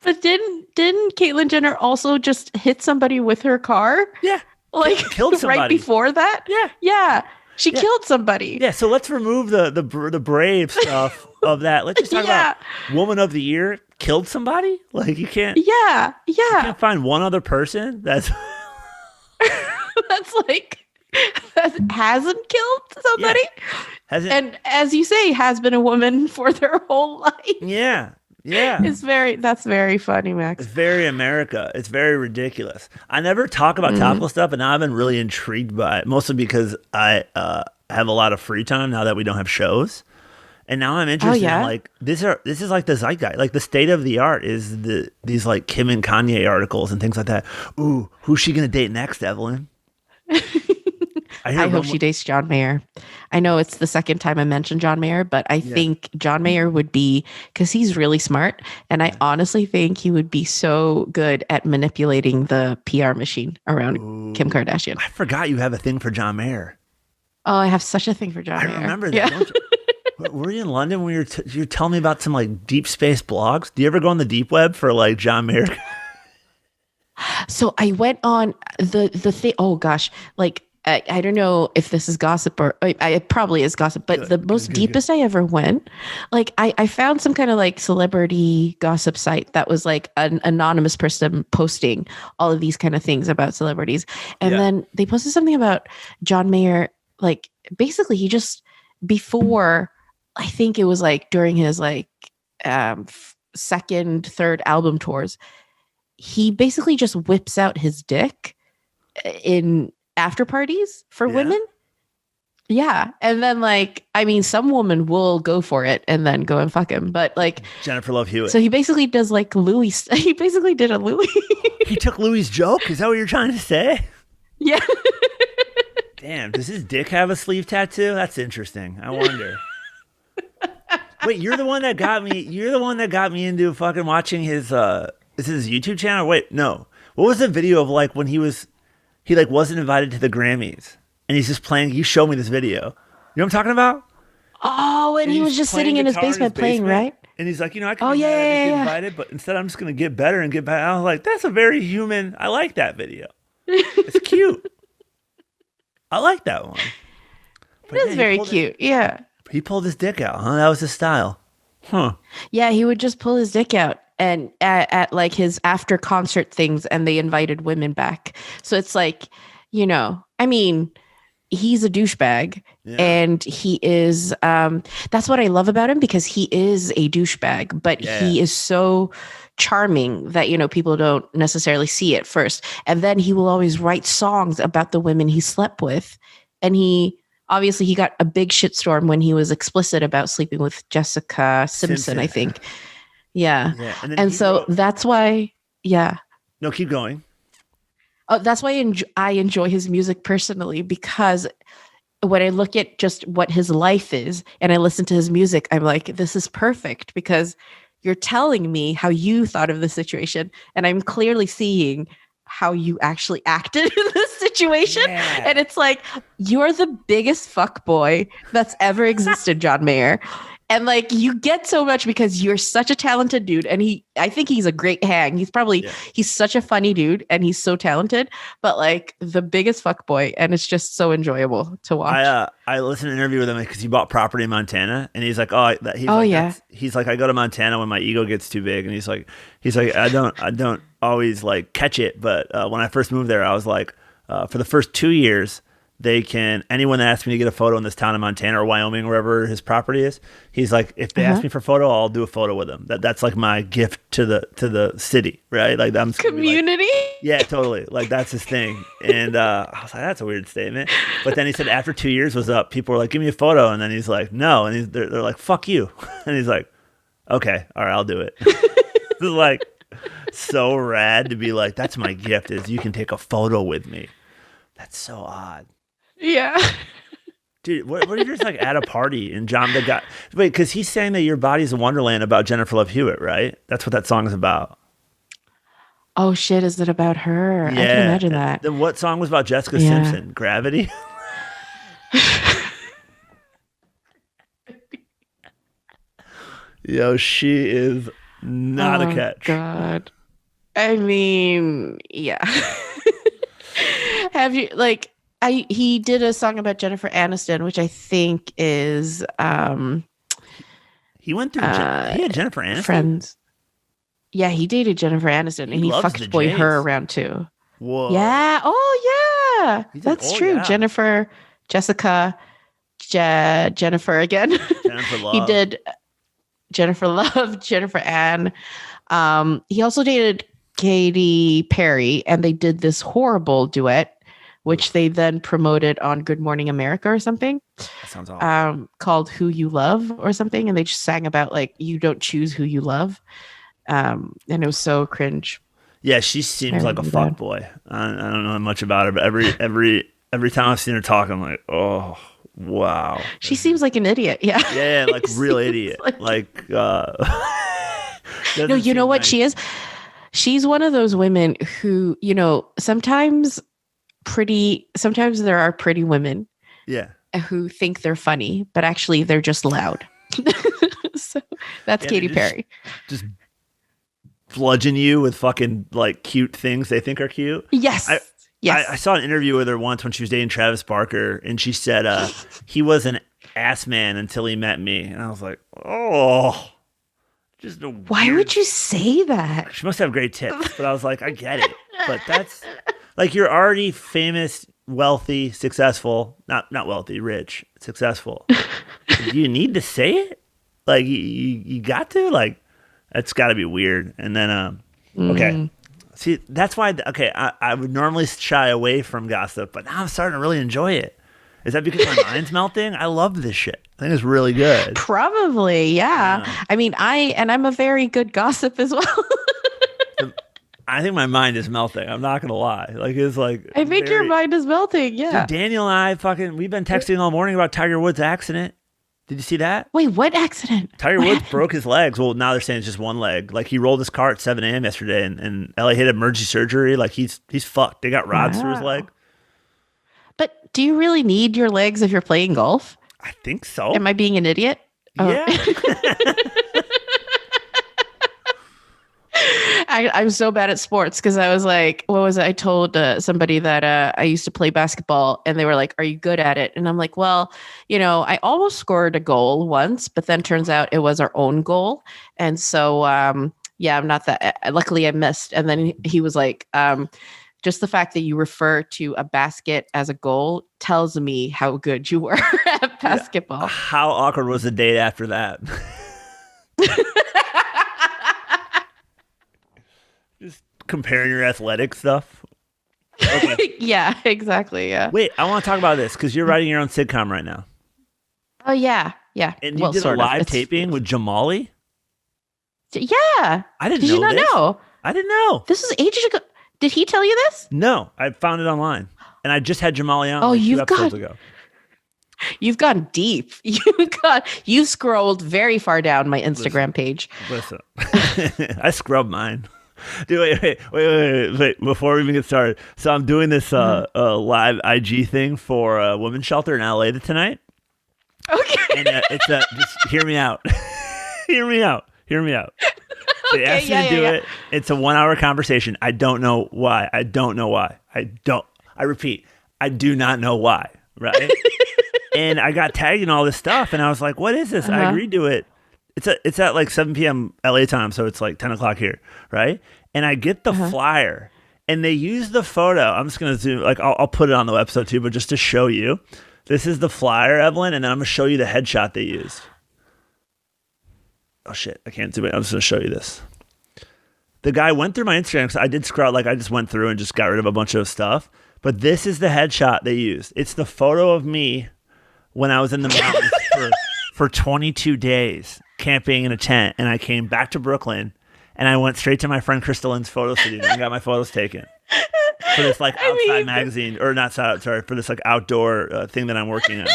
But didn't Caitlyn Jenner also just hit somebody with her car? Yeah. Like killed somebody. Right before that? Yeah. Yeah. She killed somebody. Yeah, so let's remove the brave stuff of that. Let's just talk about Woman of the Year killed somebody? Like you can't You can't find one other person that's that's like that hasn't killed somebody. And as you say, has been a woman for their whole life. Yeah. That's very funny, Max. It's very America. It's very ridiculous. I never talk about topical stuff, but now I've been really intrigued by it, mostly because I have a lot of free time now that we don't have shows. And now I'm interested in like this is like the zeitgeist. Like the state of the art is these like Kim and Kanye articles and things like that. Ooh, who's she gonna date next, Evelyn? I hope she dates John Mayer. I know it's the second time I mentioned John Mayer, but I think John Mayer would be, because he's really smart. And I honestly think he would be so good at manipulating the PR machine around Kim Kardashian. I forgot you have a thing for John Mayer. Oh, I have such a thing for John Mayer. I remember that. Yeah. Were you in London when you were telling me about some like deep space blogs? Do you ever go on the deep web for like John Mayer? So I went on the thing. Oh gosh, like I don't know if this is gossip or it probably is gossip, but the most deepest I ever went, like I found some kind of like celebrity gossip site that was like an anonymous person posting all of these kind of things about celebrities. And then they posted something about John Mayer. Like basically he just, before, I think it was like during his like second, third album tours, he basically just whips out his dick in after parties for women. Yeah. And then like, I mean, some woman will go for it and then go and fuck him. But like Jennifer Love Hewitt. So he basically does like Louis. He basically did a Louis. He took Louis' joke? Is that what you're trying to say? Yeah. Damn, does his dick have a sleeve tattoo? That's interesting. I wonder. Wait, you're the one that got me into fucking watching his is his YouTube channel? Wait, no. What was the video of like when he like wasn't invited to the Grammys and he's just playing? You showed me this video. You know what I'm talking about? Oh, and he was just sitting in his basement playing, right? And he's like, you know, I can get invited, but instead I'm just going to get better and get better. I was like, that's a very human. I like that video. It's cute. I like that one. But it is very cute. Yeah. He pulled his dick out, huh? That was his style. Huh. Yeah, he would just pull his dick out and at like his after concert things, and they invited women back. So it's like, you know, I mean, he's a douchebag and he is that's what I love about him, because he is a douchebag, but he is so charming that, you know, people don't necessarily see it first. And then he will always write songs about the women he slept with. And he got a big shitstorm when he was explicit about sleeping with Jessica Simpson. I think. Yeah. And so that's why, No, keep going. Oh, that's why I enjoy his music personally, because when I look at just what his life is and I listen to his music, I'm like, this is perfect, because you're telling me how you thought of the situation, and I'm clearly seeing how you actually acted in this situation. Yeah. And it's like, you're the biggest fuckboy that's ever existed, John Mayer. And like, you get so much because you're such a talented dude. And I think he's a great hang. He's such a funny dude and he's so talented, but like the biggest fuckboy. And it's just so enjoyable to watch. I listened to an interview with him because he bought property in Montana, and he's like, he's like, I go to Montana when my ego gets too big, and he's like, I don't always like catch it, but when I first moved there, I was like, for the first 2 years, anyone that asks me to get a photo in this town in Montana or Wyoming, wherever his property is, he's like, if they ask me for a photo, I'll do a photo with them. That's like my gift to the city, right? Like I'm community. Like, yeah, totally. Like that's his thing. And I was like, that's a weird statement. But then he said after 2 years was up, people were like, give me a photo, and then he's like, no, and they're like, fuck you, and he's like, okay, all right, I'll do it. This is like so rad to be like, that's my gift, is you can take a photo with me. That's so odd. Yeah. Dude, what if you're just like at a party and John the guy? Wait, because he's saying that Your Body's a Wonderland about Jennifer Love Hewitt, right? That's what that song is about. Oh shit, is it about her? Yeah. I can imagine that. Then what song was about Jessica Simpson? Gravity? Yo, she is not a catch. God. I mean, yeah. Have you he did a song about Jennifer Aniston, which I think is he went through he had Jennifer Aniston. Friends. Yeah, he dated Jennifer Aniston, and he fucked boy her around too. Whoa. Yeah. Oh yeah. That's true. Yeah. Jennifer again. Jennifer Love. He did Jennifer Love, Jennifer Ann. He also dated Katy Perry, and they did this horrible duet, which they then promoted on Good Morning America or something. That sounds awful. Called Who You Love or something. And they just sang about like, you don't choose who you love. And it was so cringe. Yeah, she seems like a fuckboy. I don't know much about her, but every time I've seen her talk, I'm like, oh, wow. She seems like an idiot. Yeah. Yeah, like real idiot. Like no, you know what she is? She's one of those women who, sometimes there are pretty women who think they're funny, but actually they're just loud. So that's Katy Perry. Just bludgeon you with fucking like cute things they think are cute. Yes. Yes. I saw an interview with her once when she was dating Travis Barker, and she said he was an ass man until he met me. And I was like, oh. Why would you say that? She must have great tits, but I was like, I get it. But that's like, you're already famous, wealthy, successful, not wealthy, rich, successful. Do you need to say it? Like you got to, like, that's got to be weird. And then, okay. See, that's why, I would normally shy away from gossip, but now I'm starting to really enjoy it. Is that because my mind's melting? I love this shit. I think it's really good. Probably, yeah. I mean, I'm a very good gossip as well. I think my mind is melting. I'm not gonna lie. Like, it's like, I think your mind is melting. Yeah. Dude, Daniel and I we've been texting all morning about Tiger Woods' accident. Did you see that? Wait, what accident? Tiger Woods broke his legs. Well, now they're saying it's just one leg. Like, he rolled his car at 7 a.m. yesterday, and LA hit emergency surgery. Like, he's fucked. They got rods through his leg. But do you really need your legs if you're playing golf? I think so. Am I being an idiot? Yeah. I'm so bad at sports because I was like, what was it? I told somebody that I used to play basketball, and they were like, are you good at it? And I'm like, well, I almost scored a goal once, but then turns out it was our own goal. And so, I'm not that. Luckily, I missed. And then he was like, just the fact that you refer to a basket as a goal tells me how good you were at basketball. Yeah. How awkward was the date after that? Just comparing your athletic stuff. Okay. Yeah, exactly. Yeah. Wait, I want to talk about this because you're writing your own sitcom right now. Oh yeah, yeah. And you did a live taping with Jamali? Yeah. I didn't know. Did you not know? I didn't know. This was ages ago. Did he tell you this? No, I found it online, and I just had Jamali on. Oh, like 2 episodes ago. You've gone deep. You scrolled very far down my Instagram page. Listen, I scrubbed mine. Dude, wait. Before we even get started, so I'm doing this live IG thing for a women's shelter in LA tonight. Okay. And it's just hear me out. Hear me out. They asked me to do it. It's a 1-hour conversation. I don't know why. I repeat, I do not know why. Right. And I got tagged in all this stuff, and I was like, "What is this?" I agreed to it. It's at like 7 p.m. LA time, so it's like 10 o'clock here, right? And I get the flyer, and they use the photo. I'm just gonna zoom, like I'll put it on the website too, but just to show you, this is the flyer, Evelyn, and then I'm gonna show you the headshot they used. Oh shit, I can't zoom it. I'm just gonna show you this. The guy went through my Instagram, so I did scroll, like I just went through and just got rid of a bunch of stuff. But this is the headshot they used. It's the photo of me when I was in the mountains for 22 days camping in a tent, and I came back to Brooklyn, and I went straight to my friend Crystalline's photo studio and got my photos taken for this like outside magazine, or not sorry, for this like outdoor thing that I'm working on.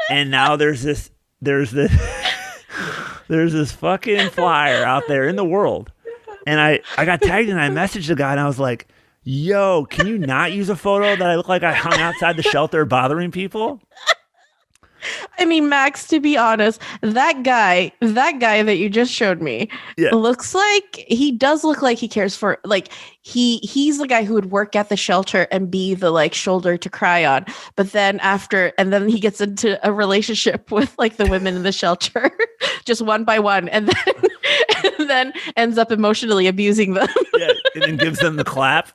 And now there's this fucking flyer out there in the world, and I got tagged, and I messaged the guy, and I was like, "Yo, can you not use a photo that I look like I hung outside the shelter bothering people?" I mean, Max, to be honest, that guy that you just showed me looks like he cares for, like he's the guy who would work at the shelter and be the like shoulder to cry on. But then then he gets into a relationship with like the women in the shelter, just one by one, and then ends up emotionally abusing them. Yeah, and then gives them the clap.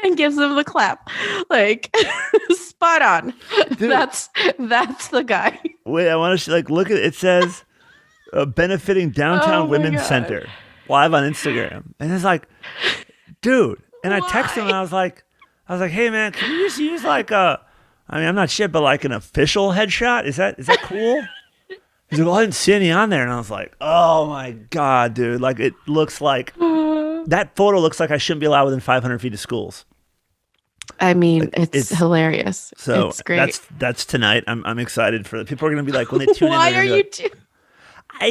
And gives them the clap, like spot on. Dude, that's the guy. Wait, I want to look at it. It says benefiting Downtown Women's Center live on Instagram, and it's like, dude. And I texted him, and I was like, hey man, can you just use like I'm not shit, but like an official headshot? Is that cool? He's like, well, I didn't see any on there, and I was like, oh my god, dude! Like it looks like. That photo looks like I shouldn't be allowed within 500 feet of schools. I mean, it's hilarious. So it's great. That's tonight. I'm excited for it. People are going to be like, when they tune in. Why are you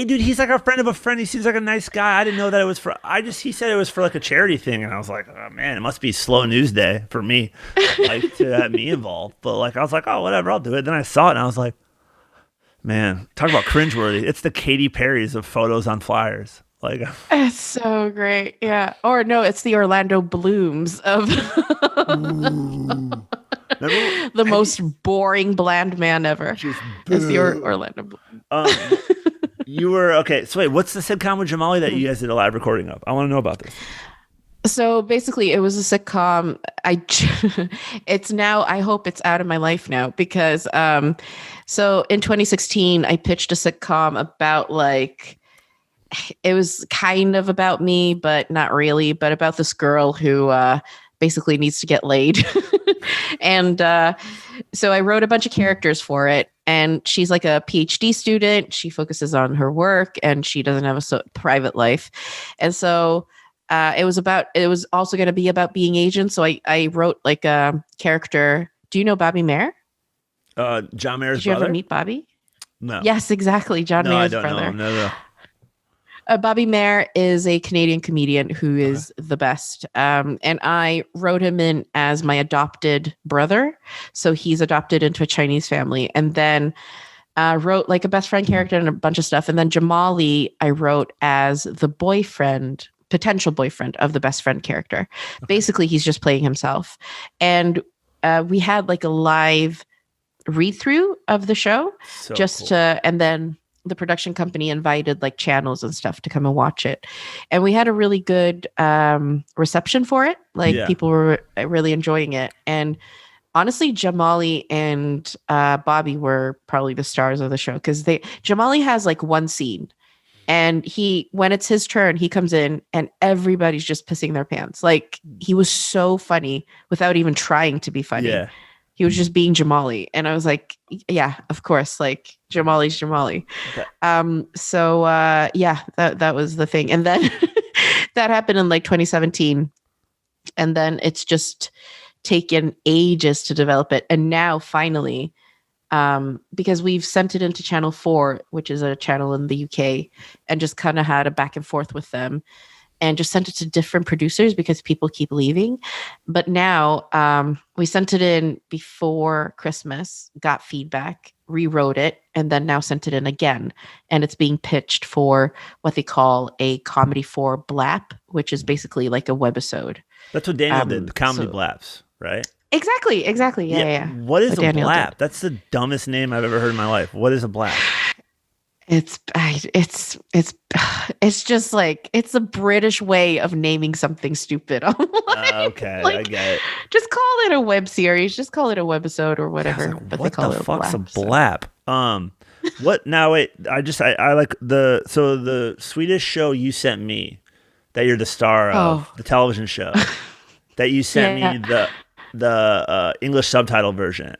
dude, he's like a friend of a friend. He seems like a nice guy. I didn't know that it was for, he said it was for like a charity thing. And I was like, oh man, it must be slow news day for me, like to have me involved. But like, I was like, oh, whatever, I'll do it. Then I saw it and I was like, man, talk about cringeworthy. It's the Katy Perry's of photos on flyers. Like, it's so great. Yeah. Or no, it's the Orlando Blooms of the most boring, bland man ever. It's the Orlando Bloom. You were okay. So wait, what's the sitcom with Jamali that you guys did a live recording of? I want to know about this. So basically, it was a sitcom. It's now. I hope it's out of my life now because. So in 2016, I pitched a sitcom about like. It was kind of about me, but not really, but about this girl who basically needs to get laid. And so I wrote a bunch of characters for it. And she's like a PhD student. She focuses on her work and she doesn't have a private life. And so it was also going to be about being Asian. So I wrote like a character. Do you know Bobby Mayer? John Mayer's brother? Did you ever meet Bobby? No. Yes, exactly. John Mayer's brother. I don't know. No. Bobby Mayer is a Canadian comedian who is the best. And I wrote him in as my adopted brother. So he's adopted into a Chinese family. And then wrote like a best friend character and a bunch of stuff. And then Jamali, I wrote as the potential boyfriend of the best friend character. Okay. Basically, he's just playing himself. And we had like a live read through of the show and then the production company invited like channels and stuff to come and watch it. And we had a really good reception for it. Like people were really enjoying it. And honestly, Jamali and Bobby were probably the stars of the show because Jamali has like one scene and when it's his turn, he comes in and everybody's just pissing their pants. Like he was so funny without even trying to be funny. Yeah. He was just being Jamali. And I was like, yeah, of course. Like Jamali's Jamali. Okay. That was the thing. And then that happened in like 2017. And then it's just taken ages to develop it. And now finally because we've sent it into Channel 4, which is a channel in the UK, and just kind of had a back and forth with them and just sent it to different producers because people keep leaving. But now we sent it in before Christmas, got feedback, rewrote it, and then now sent it in again. And it's being pitched for what they call a comedy for blap, which is basically like a webisode. That's what Daniel did, the comedy blaps, right? Exactly. Yeah. What is a blap? That's the dumbest name I've ever heard in my life. What is a blap? It's just like, it's a British way of naming something stupid. Okay, like, I get it. Just call it a web series. Just call it a webisode or whatever. Like, but what they call the it fuck's a blap? What now? Wait, I like the Swedish show you sent me that you're the star of, the television show that you sent me the English subtitle version.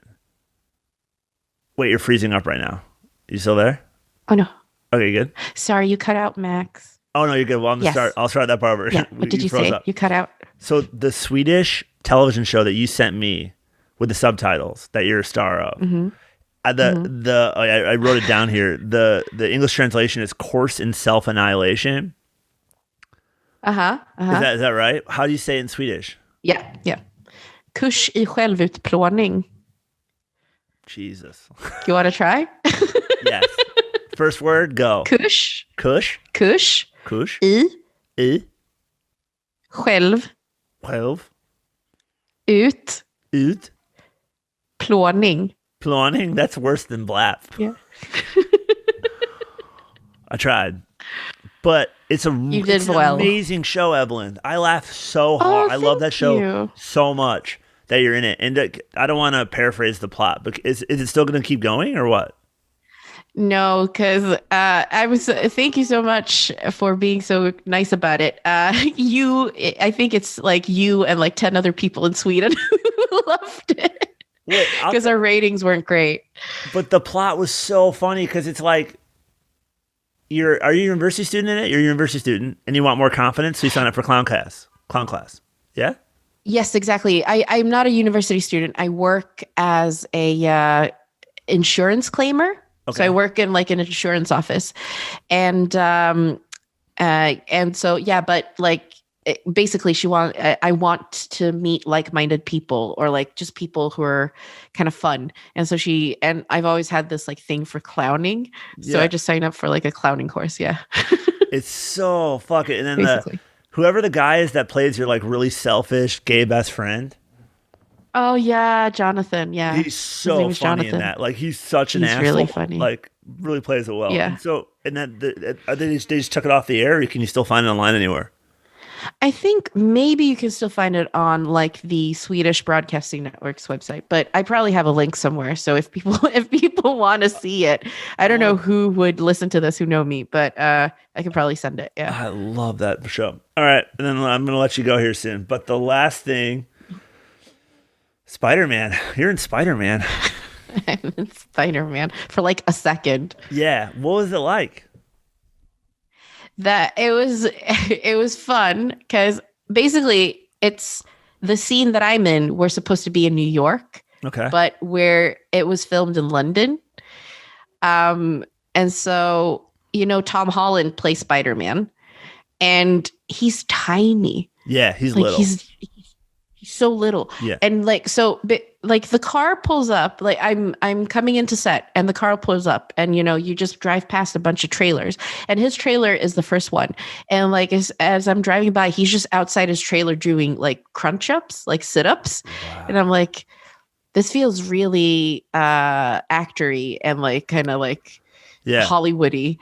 Wait, you're freezing up right now. You still there? Oh no. Okay, good. Sorry, you cut out, Max. Oh no, you're good. Well, I'll start that part over. Yeah. What did you say? Up. You cut out. So the Swedish television show that you sent me with the subtitles that you're a star of. Mm-hmm. I wrote it down here. The English translation is Course in Self-Annihilation. Is that right? How do you say it in Swedish? Yeah. Kurs I självutplåning. Jesus. You want to try? Yes. First word, go. Kurs. I själv. Ut. Plåning. That's worse than blap. Yeah. I tried. But it's an amazing show, Evelyn. I laugh so hard. I love that show so much that you're in it. And I don't want to paraphrase the plot, but is it still going to keep going or what? No, because thank you so much for being so nice about it. I think it's like you and like 10 other people in Sweden who loved it because our ratings weren't great. But the plot was so funny because it's like, are you a university student in it? You're a university student and you want more confidence, so you sign up for clown class. Yeah? Yes, exactly. I'm not a university student. I work as a insurance claimer. Okay. So I work in like an insurance office, and so but like basically I want to meet like-minded people or like just people who are kind of fun, and so and I've always had this like thing for clowning, so I just signed up for like a clowning course. Yeah, it's so fucking. And then whoever the guy is that plays your like really selfish gay best friend. Oh yeah, Jonathan. Yeah, he's so funny Jonathan. In that. Like he's such an asshole. Really funny. Like really plays it well. Yeah. And they just took it off the air. Or can you still find it online anywhere? I think maybe you can still find it on like the Swedish Broadcasting Network's website, but I probably have a link somewhere. So if people want to see it, I don't know who would listen to this who know me, but I could probably send it. Yeah. I love that show. All right, and then I'm gonna let you go here soon. But the last thing. Spider-Man. You're in Spider-Man. I'm in Spider-Man for like a second. Yeah. What was it like? That it was fun because basically it's the scene that I'm in. We're supposed to be in New York. Okay. But where it was filmed in London. And so, Tom Holland plays Spider-Man and he's tiny. Yeah, he's like, little. He's so little. Yeah. And like, so like the car pulls up, like I'm coming into set and the car pulls up and, you just drive past a bunch of trailers and his trailer is the first one. And like, as I'm driving by, he's just outside his trailer doing like crunch ups, like sit ups. Wow. And I'm like, this feels really actory and like kind of like Hollywoody,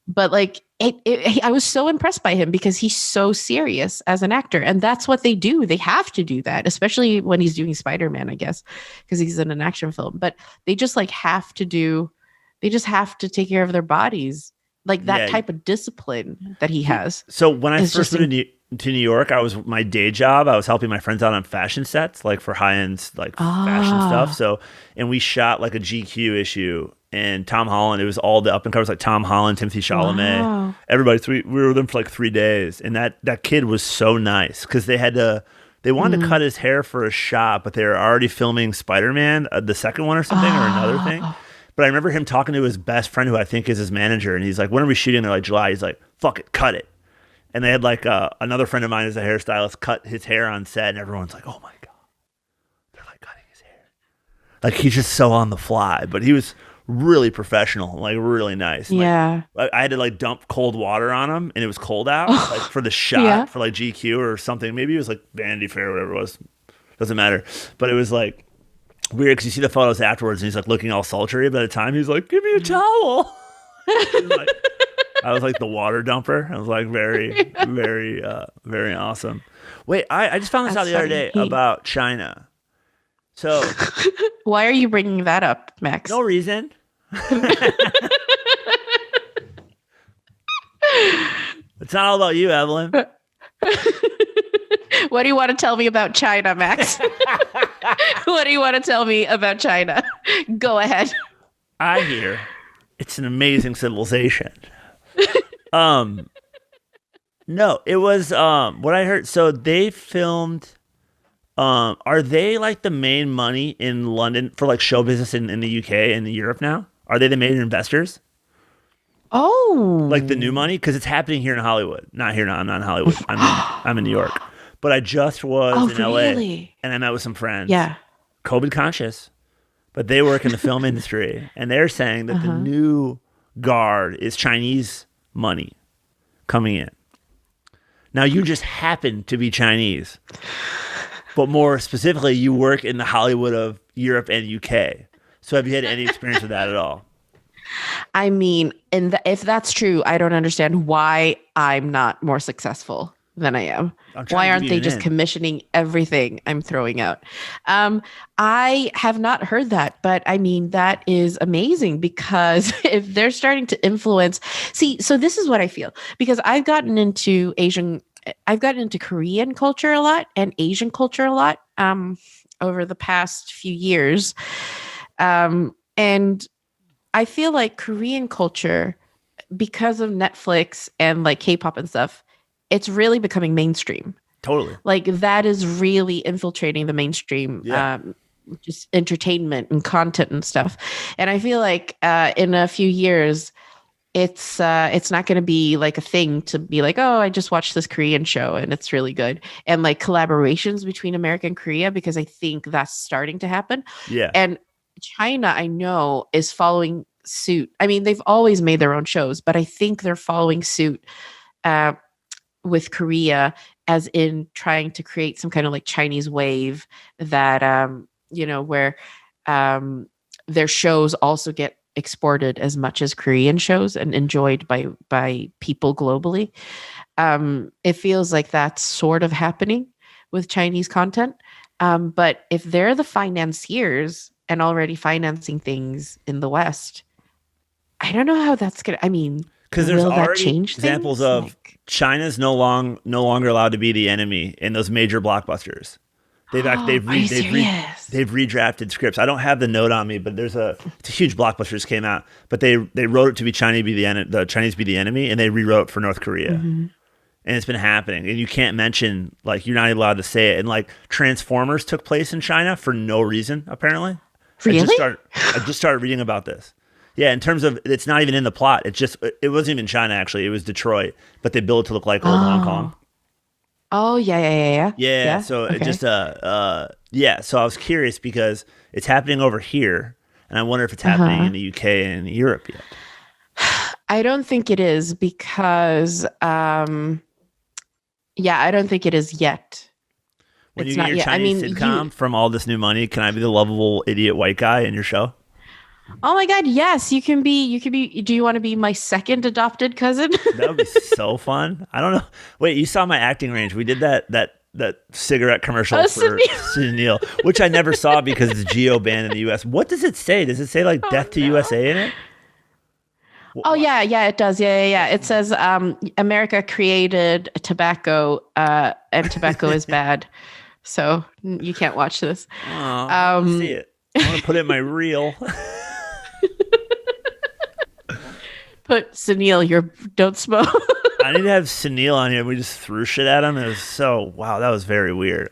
but like, I was so impressed by him because he's so serious as an actor. And that's what they do. They have to do that, especially when he's doing Spider-Man, I guess, because he's in an action film. But they just like have to take care of their bodies. Like that type of discipline that he has. So when I first moved to New York, my day job, I was helping my friends out on fashion sets, like for high-end like fashion stuff. So, and we shot like a GQ issue. And Tom Holland, it was all the up and comers like Tom Holland, Timothy Chalamet, everybody. So we were with them for like 3 days, and that kid was so nice because they had to They wanted to cut his hair for a shot, but they were already filming Spiderman, the second one or something, or another thing. But I remember him talking to his best friend, who I think is his manager, and he's like, when are we shooting? They're like, July. He's like, fuck it, cut it. And they had like another friend of mine as a hairstylist cut his hair on set, and everyone's like, oh my God. They're like cutting his hair. Like, he's just so on the fly, but he was really professional, like really nice. Yeah. Like, I had to like dump cold water on him, and it was cold out, like for the shot for like GQ or something. Maybe it was like Vanity Fair or whatever it was. Doesn't matter. But it was like weird because you see the photos afterwards, and he's like looking all sultry. By the time he's like, "Give me a towel." Like, I was like the water dumper. I was like very, very, very awesome. Wait, I just found this out the other day about China. So, why are you bringing that up, Max? No reason. It's not all about you, Evelyn. What do you want to tell me about China, Max? What do you want to tell me about China? Go ahead. I hear it's an amazing civilization. No, it was what I heard. So they filmed. Are they like the main money in London for like show business in the UK and Europe now? Are they the main investors? Oh, like the new money? Because it's happening here in Hollywood. Not here now. I'm not in Hollywood. I'm in New York. But I just was in LA and I met with some friends. Yeah. COVID conscious. But they work in the film industry. And they're saying that the new guard is Chinese money coming in. Now, you just happen to be Chinese. But more specifically, you work in the Hollywood of Europe and UK. So have you had any experience with that at all? I mean, if that's true, I don't understand why I'm not more successful than I am. Why aren't they just commissioning everything I'm throwing out? I have not heard that, but I mean, that is amazing because if they're starting to influence, so this is what I feel, because I've gotten into Korean culture a lot and Asian culture a lot over the past few years. And I feel like Korean culture, because of Netflix and like K-pop and stuff, it's really becoming mainstream. Totally. Like that is really infiltrating the mainstream, just entertainment and content and stuff. And I feel like in a few years, it's not going to be like a thing to be like, oh, I just watched this Korean show and it's really good. And like collaborations between America and Korea, because I think that's starting to happen. Yeah. And China, I know, is following suit. I mean, they've always made their own shows, but I think they're following suit with Korea, as in trying to create some kind of like Chinese wave that, where their shows also get exported as much as Korean shows and enjoyed by people globally. It feels like that's sort of happening with Chinese content. But if they're the financiers and already financing things in the West, I don't know how that's going to, I mean, because there's already change examples things? of China's no longer allowed to be the enemy in those major blockbusters. They've redrafted scripts. I don't have the note on me, but it's a huge blockbuster just came out. But they wrote it to be Chinese be the enemy, and they rewrote it for North Korea. Mm-hmm. And it's been happening. And you can't mention, like, you're not allowed to say it. And like Transformers took place in China for no reason, apparently. Really? I just started reading about this. Yeah, in terms of, it's not even in the plot. It wasn't even China, actually. It was Detroit, but they built it to look like old Hong Kong. Oh, yeah. Yeah, so okay. It just, so I was curious because it's happening over here, and I wonder if it's happening in the UK and Europe yet. I don't think it is because, I don't think it is yet. When you get your Chinese sitcom from all this new money, can I be the lovable idiot white guy in your show? Oh my God, yes, you can be, do you want to be my second adopted cousin? That would be so fun. I don't know. Wait, you saw my acting range. We did that cigarette commercial for Sunil, which I never saw because it's geo-banned in the US. What does it say? Does it say like Death to USA in it? Oh, yeah, it does. Yeah. It says America created tobacco and tobacco is bad. So you can't watch this. Oh, see it. I want to put it in my reel. Put Sunil, don't smoke. I need to have Sunil on here. We just threw shit at him. It was that was very weird.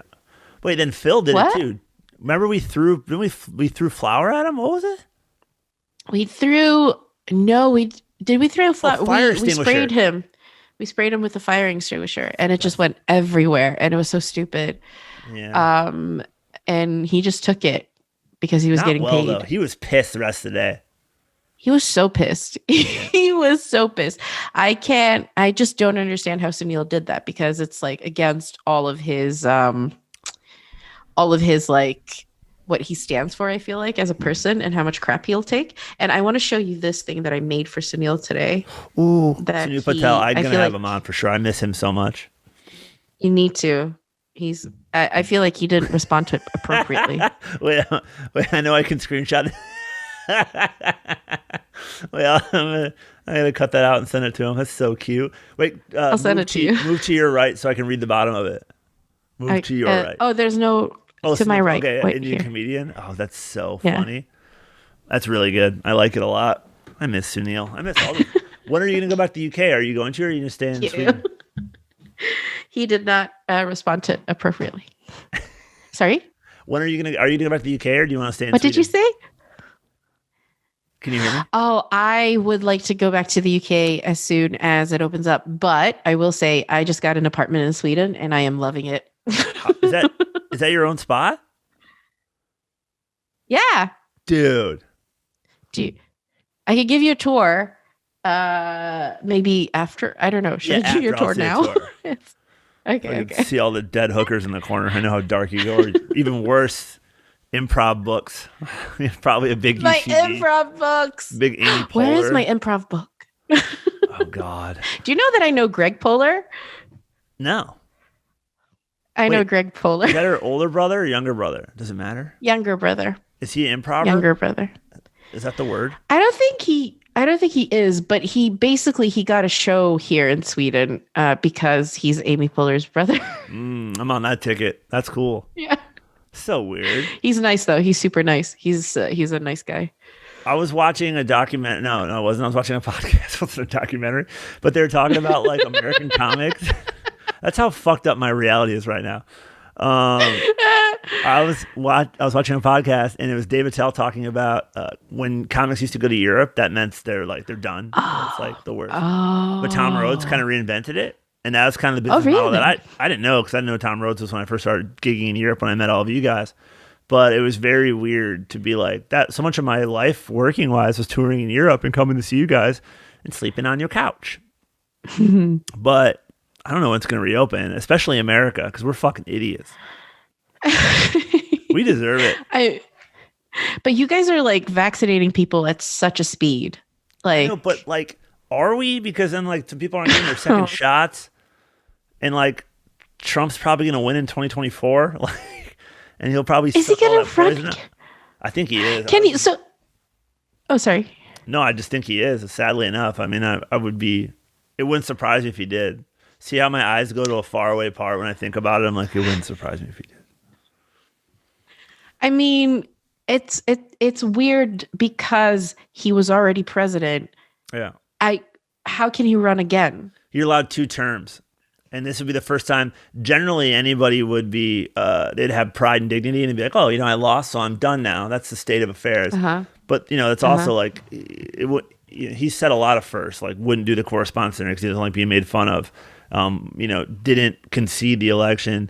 Wait, then Phil did What? it too. Remember we threw flour at him? What was it? We threw we throw flour? Fire We extinguisher. sprayed him. We sprayed him with a fire extinguisher, and it just went everywhere, and it was so stupid. Yeah. And he just took it because he was getting paid. Though. He was pissed the rest of the day. He was so pissed. He was so pissed. I just don't understand how Sunil did that, because it's like against all of his like what he stands for, I feel like, as a person, and how much crap he'll take. And I want to show you this thing that I made for Sunil today. Ooh, Sunil Patel. I'm going to have him on for sure. I miss him so much. You need to. I feel like he didn't respond to it appropriately. wait, I know I can screenshot it. Well, I'm gonna cut that out and send it to him. That's so cute. Wait, I'll send it to you. Move to your right so I can read the bottom of it. Move to your right. Oh, there's no to my right. Okay, Wait, Indian here. comedian. Oh, that's so funny. That's really good. I like it a lot. I miss Sunil. I miss all. When are you gonna go back to the UK? Are you going to, or are you gonna stay in Sweden? He did not respond to it appropriately. Sorry. Are you gonna go back to the UK, or do you want to stay in What Sweden? did you say? Can you hear me? Oh, I would like to go back to the UK as soon as it opens up. But I will say I just got an apartment in Sweden and I am loving it. Is that your own spot? Yeah. Dude. I could give you a tour. Maybe after. I don't know. Should I give you a tour now? Okay. I can see all the dead hookers in the corner. I know how dark you go. Or even worse, improv books. Probably a big my UCB. Improv books. Big Amy Poehler. Where is my improv book? Oh God. Do you know that I know Greg Poehler? No. I know Greg Poehler. Is that her older brother or younger brother? Does it matter? Younger brother. Is he an improver? Younger brother. Is that the word? I don't think he is, but he got a show here in Sweden because he's Amy Poehler's brother. I'm on that ticket. That's cool. Yeah. So weird. He's nice though. He's super nice. He's a nice guy. I was watching a documentary. No, it wasn't. I was watching a podcast. It wasn't a documentary, but they were talking about like American comics. That's how fucked up my reality is right now. I was watching a podcast, and it was Dave Attell talking about when comics used to go to Europe. That meant they're done. It's like the worst. Oh. But Tom Rhodes kind of reinvented it, and that was kind of the business model that I didn't know, because I didn't know Tom Rhodes was when I first started gigging in Europe when I met all of you guys. But it was very weird to be like that. So much of my life, working wise, was touring in Europe and coming to see you guys and sleeping on your couch. But I don't know when it's going to reopen, especially America, because we're fucking idiots. We deserve it. But you guys are like vaccinating people at such a speed. Like, I know, but like, are we? Because then like some people aren't getting their second shots, and like Trump's probably going to win in 2024. Like, and he'll probably is he going to front? I think he is. Can he? So, oh, sorry. No, I just think he is. Sadly enough, I mean, I would be. It wouldn't surprise me if he did. See how my eyes go to a faraway part when I think about it? I'm like, it wouldn't surprise me if he did. I mean, it's weird because he was already president. Yeah. How can he run again? You're allowed 2 terms. And this would be the first time generally anybody would be, they'd have pride and dignity and be like, oh, I lost, so I'm done now. That's the state of affairs. Uh-huh. But, it's also like, he said a lot of firsts, like wouldn't do the correspondence center because he doesn't like being made fun of. Didn't concede the election.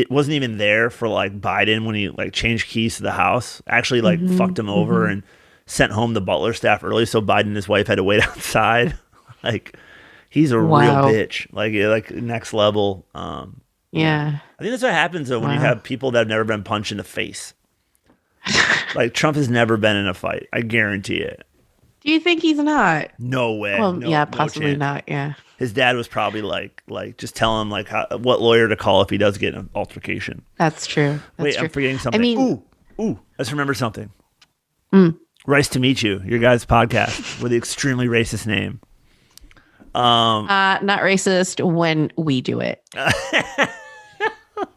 Wasn't even there for like Biden when he like changed keys to the House. Actually, like fucked him over and sent home the Butler staff early, so Biden and his wife had to wait outside. Like, he's a real bitch. Like next level. Yeah. I think that's what happens though when you have people that have never been punched in the face. Like Trump has never been in a fight. I guarantee it. Do you think he's not? No way. Well, possibly not. Yeah. His dad was probably like just tell him like what lawyer to call if he does get an altercation. That's true. That's true. I'm forgetting something. I mean, I just remembered something. Rice to meet you. Your guys' podcast with the extremely racist name. Not racist when we do it.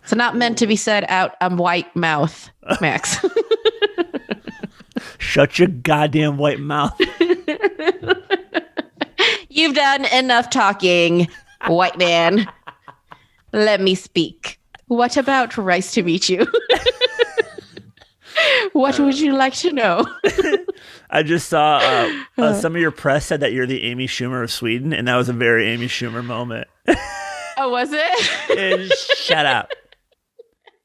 It's not meant to be said out a white mouth, Max. Shut your goddamn white mouth. You've done enough talking, white man. Let me speak. What about Rice to meet you? What would you like to know? I just saw some of your press said that you're the Amy Schumer of Sweden, and that was a very Amy Schumer moment. Oh, was it? Shut up.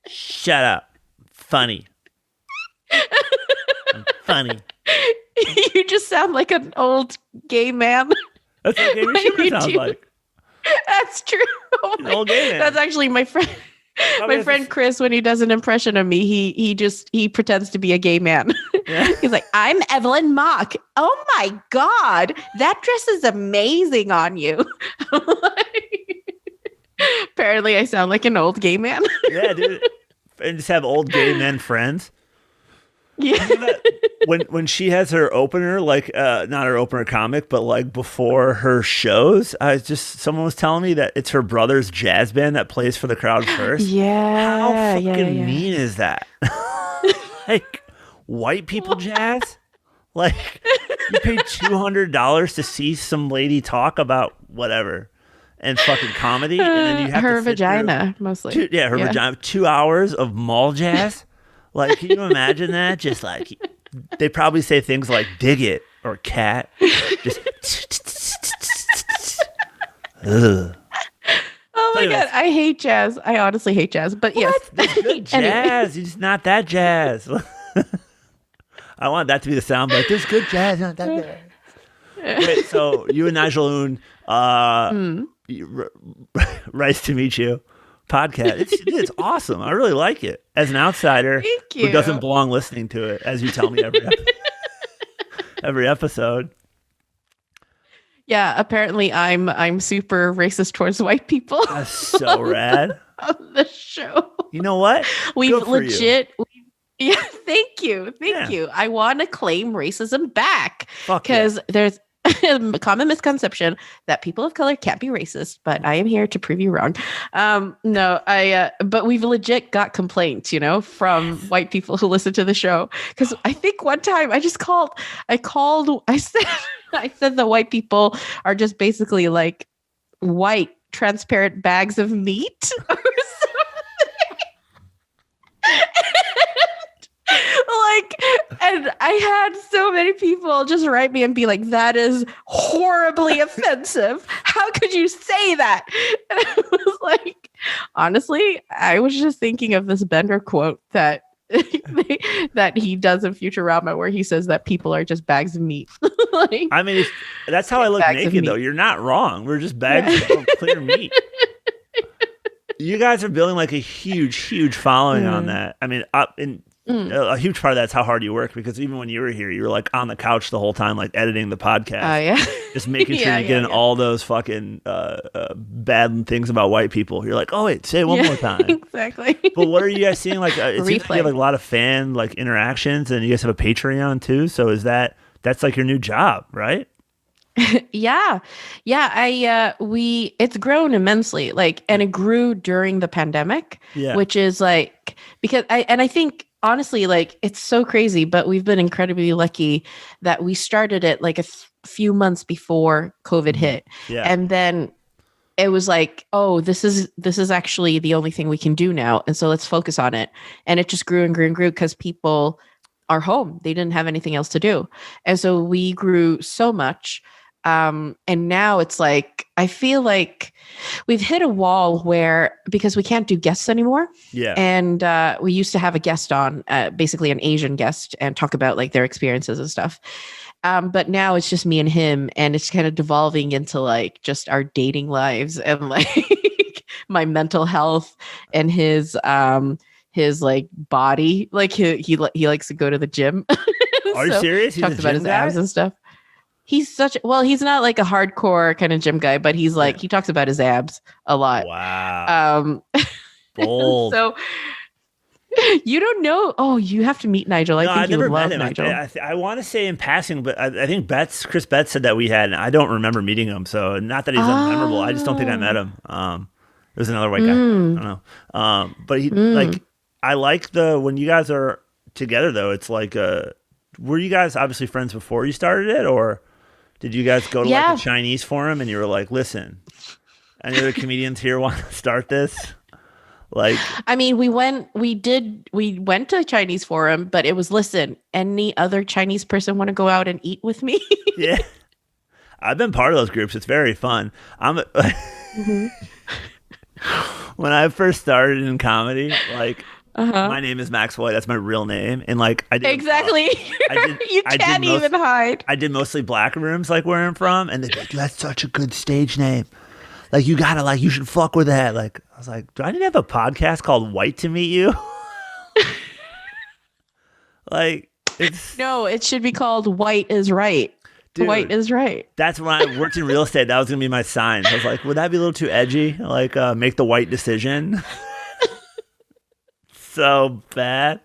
Shut up. Funny. I'm funny. You just sound like an old gay man. That's what Amy Schumer sounds like. That's true. Oh old gay man. That's actually my friend. My friend Chris, when he does an impression of me, he pretends to be a gay man. Yeah. He's like, I'm Evelyn Mok. Oh my God, that dress is amazing on you. Apparently, I sound like an old gay man. Yeah, dude. And just have old gay men friends. Yeah. When she has her opener, like not her opener comic, but like before her shows, someone was telling me that it's her brother's jazz band that plays for the crowd first. Yeah. How fucking mean is that? Like white people jazz? Like you paid $200 to see some lady talk about whatever and fucking comedy, and then you have her to vagina mostly. Her vagina. 2 hours of mall jazz. Like, can you imagine that? Just like, they probably say things like dig it or cat. Just. Ugh. Oh my God. I hate jazz. I honestly hate jazz. But yes. That's good jazz. It's not that jazz. I want that to be the sound, but there's good jazz, not that jazz. Wait, so you and Nigel Ng, Rice to meet you. Podcast. It's awesome. I really like it. As an outsider who doesn't belong listening to it, as you tell me every episode. Yeah, apparently I'm super racist towards white people. That's so rad. On the show. You know what? We've legit. Yeah, thank you. Thank you. I want to claim racism back because there's a common misconception that people of color can't be racist, but I am here to prove you wrong. But we've legit got complaints, from white people who listen to the show. Because I think one time I said the white people are just basically like white transparent bags of meat or something. And I had so many people just write me and be like, that is horribly offensive. How could you say that? And I was like, honestly, I was just thinking of this Bender quote that he does in Futurama where he says that people are just bags of meat. I mean, that's how I look naked, though. You're not wrong. We're just bags of clear meat. You guys are building like a huge following on that. I mean, a huge part of that's how hard you work, because even when you were here, you were like on the couch the whole time, like editing the podcast. Oh, yeah. Just making sure you get in all those fucking bad things about white people. You're like, oh, wait, say it one more time. Exactly. But what are you guys seeing? Like, it seems like you have like a lot of fan like interactions, and you guys have a Patreon too. So that's like your new job, right? Yeah. It's grown immensely, and it grew during the pandemic, which is like, because I think honestly, it's so crazy, but we've been incredibly lucky that we started it like a few months before COVID hit. Yeah. And then it was like, oh, this is actually the only thing we can do now. And so let's focus on it. And it just grew and grew and grew because people are home. They didn't have anything else to do. And so we grew so much. And now it's like, I feel like we've hit a wall because we can't do guests anymore. Yeah. And we used to have a guest on, basically an Asian guest, and talk about like their experiences and stuff. But now it's just me and him, and it's kind of devolving into like just our dating lives and like my mental health and his like body. Like he likes to go to the gym. Are you serious? He talks about his abs and stuff. He's he's not like a hardcore kind of gym guy, but he's like, he talks about his abs a lot. Wow. Bold. So you don't know. Oh, you have to meet Nigel. I think you would love Nigel. I want to say in passing, but I think Chris Betts said that we had, and I don't remember meeting him. So not that he's unmemorable. I just don't think I met him. It was another white guy. I don't know. But he like, I like when you guys are together though, it's like, were you guys obviously friends before you started it, or did you guys go to like a Chinese forum and you were like, listen, any other comedians here want to start this? Like, I mean, we went to a Chinese forum, but it was, listen, any other Chinese person want to go out and eat with me? yeah, I've been part of those groups. It's very fun. Mm-hmm. When I first started in comedy, like, Uh-huh. my name is Max White. That's my real name. And like, I did Exactly. You can't even hide. I did mostly black rooms, like where I'm from. And they'd be like, dude, that's such a good stage name. Like, you gotta, like, you should fuck with that. Like, I was like, do I need to have a podcast called White to Meet You? Like, No, it should be called White is Right. dude, White is right. that's when I worked in real estate. That was gonna be my sign. I was like, would that be a little too edgy? Like, make the white decision. So bad.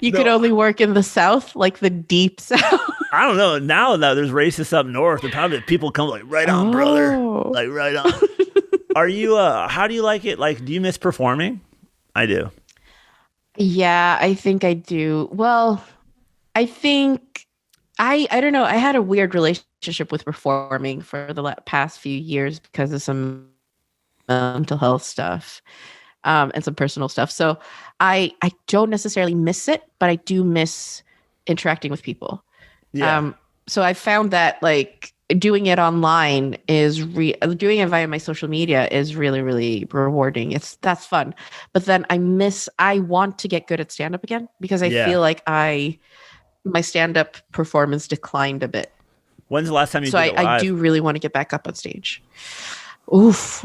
You could only work in the South, like the deep South. I don't know. Now that there's racists up north, and probably people come like, right on, brother. Like, right on. Are you, how do you like it? Like, do you miss performing? I do. Yeah, I think I do. Well, I think I don't know. I had a weird relationship with performing for the past few years because of some mental health stuff and some personal stuff. So I don't necessarily miss it, but I do miss interacting with people. Yeah. So I found that like doing it online is doing it via my social media is really, really rewarding. That's fun. But then I want to get good at stand-up again because I feel like my stand-up performance declined a bit. When's the last time you did it live? I do really want to get back up on stage. Oof.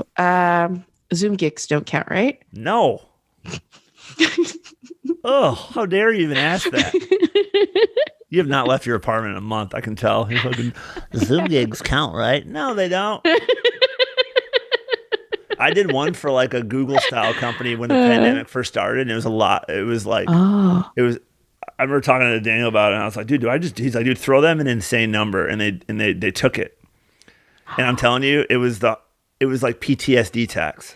Zoom gigs don't count, right? No. Oh, how dare you even ask that? You have not left your apartment in a month, I can tell. You're fucking, Zoom gigs count, right? No, they don't. I did one for like a Google style company when the pandemic first started, and it was a lot. It was like, it was. I remember talking to Daniel about it, and I was like, dude, he's like, dude, throw them an insane number, and they took it. And I'm telling you, it was like PTSD tax.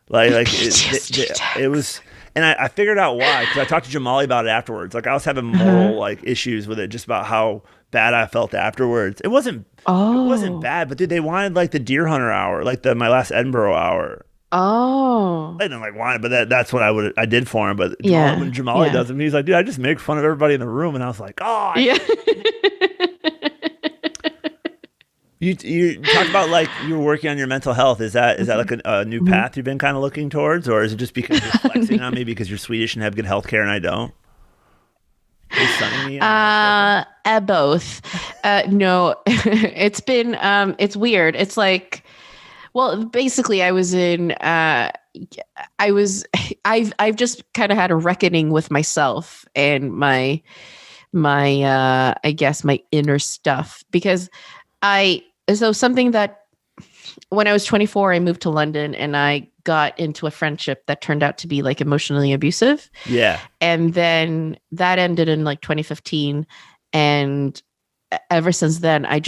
It was, and I figured out why, because I talked to Jamali about it afterwards. Like, I was having moral like issues with it, just about how bad I felt afterwards. It wasn't bad, but dude, they wanted like the Deer Hunter hour, like my last Edinburgh hour. Oh, I didn't like want it, but that's what I did for him. But when Jamali does it, he's like, dude, I just make fun of everybody in the room, and I was like, oh, yeah. You talked about like you were working on your mental health. Is that like a new path you've been kind of looking towards, or is it just because you're flexing on me because you're Swedish and have good health care and I don't? Are you sunning me? Both. No, it's been it's weird. It's like, well, basically, I've just kind of had a reckoning with myself and my I guess my inner stuff, because so something that when I was 24, I moved to London and I got into a friendship that turned out to be like emotionally abusive. Yeah. And then that ended in like 2015. And ever since then, I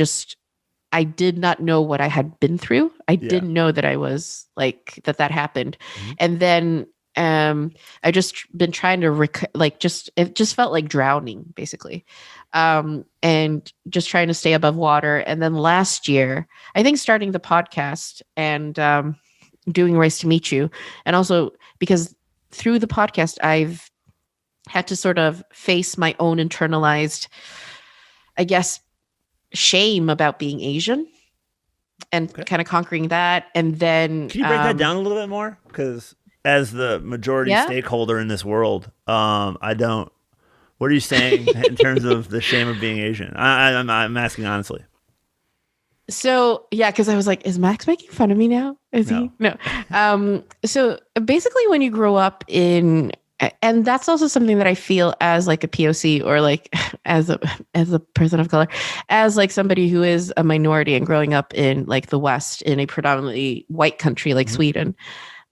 did not know what I had been through. I didn't know that I was like, that happened. Mm-hmm. And then I just been trying to it just felt like drowning basically. And just trying to stay above water. And then last year, I think starting the podcast and doing Race to Meet You. And also because through the podcast, I've had to sort of face my own internalized, I guess, shame about being Asian and kind of conquering that. And then can you break that down a little bit more? Because as the majority stakeholder in this world, I don't. What are you saying in terms of the shame of being Asian? I'm asking honestly. So yeah, because I was like, is Max making fun of me now? Is he? No. So basically, when you grow up in, and that's also something that I feel as like a POC or like as a person of color, as like somebody who is a minority and growing up in like the West in a predominantly white country like Sweden,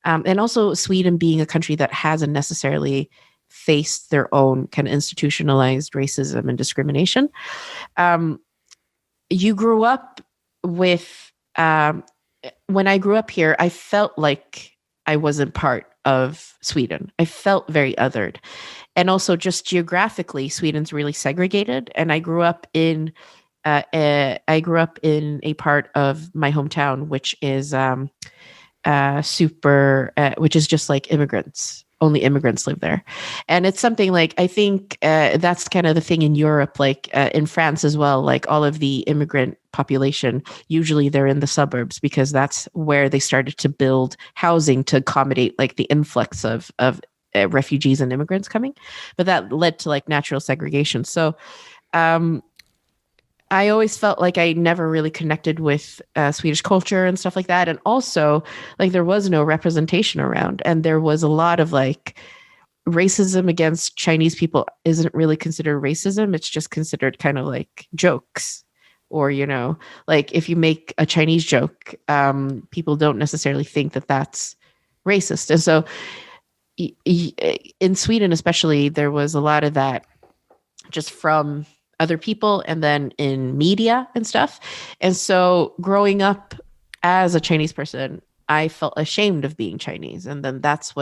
and also Sweden being a country that hasn't necessarily faced their own kind of institutionalized racism and discrimination. You grew up with, when I grew up here, I felt like I wasn't part of Sweden. I felt very othered. And also just geographically, Sweden's really segregated. And I grew up in I grew up in a part of my hometown, which is which is just like immigrants. Only immigrants live there. And it's something like, I think that's kind of the thing in Europe, like in France as well, like all of the immigrant population, usually they're in the suburbs because that's where they started to build housing to accommodate like the influx of refugees and immigrants coming. But that led to like natural segregation. So I always felt like I never really connected with Swedish culture and stuff like that. And also, like, there was no representation around. And there was a lot of like racism against Chinese people isn't really considered racism. It's just considered kind of like jokes. Or, you know, like if you make a Chinese joke, people don't necessarily think that that's racist. And so in Sweden, especially, there was a lot of that just from other people and then in media and stuff. And so growing up as a Chinese person, I felt ashamed of being Chinese. And then that's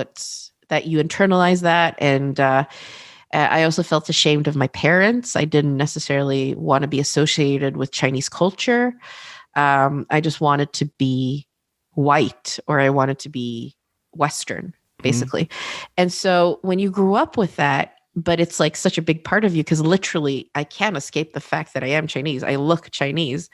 that you internalize that. And I also felt ashamed of my parents. I didn't necessarily want to be associated with Chinese culture. I just wanted to be white, or I wanted to be Western, basically. And so when you grew up with that, but it's like such a big part of you, because literally I can't escape the fact that I am Chinese. I look Chinese.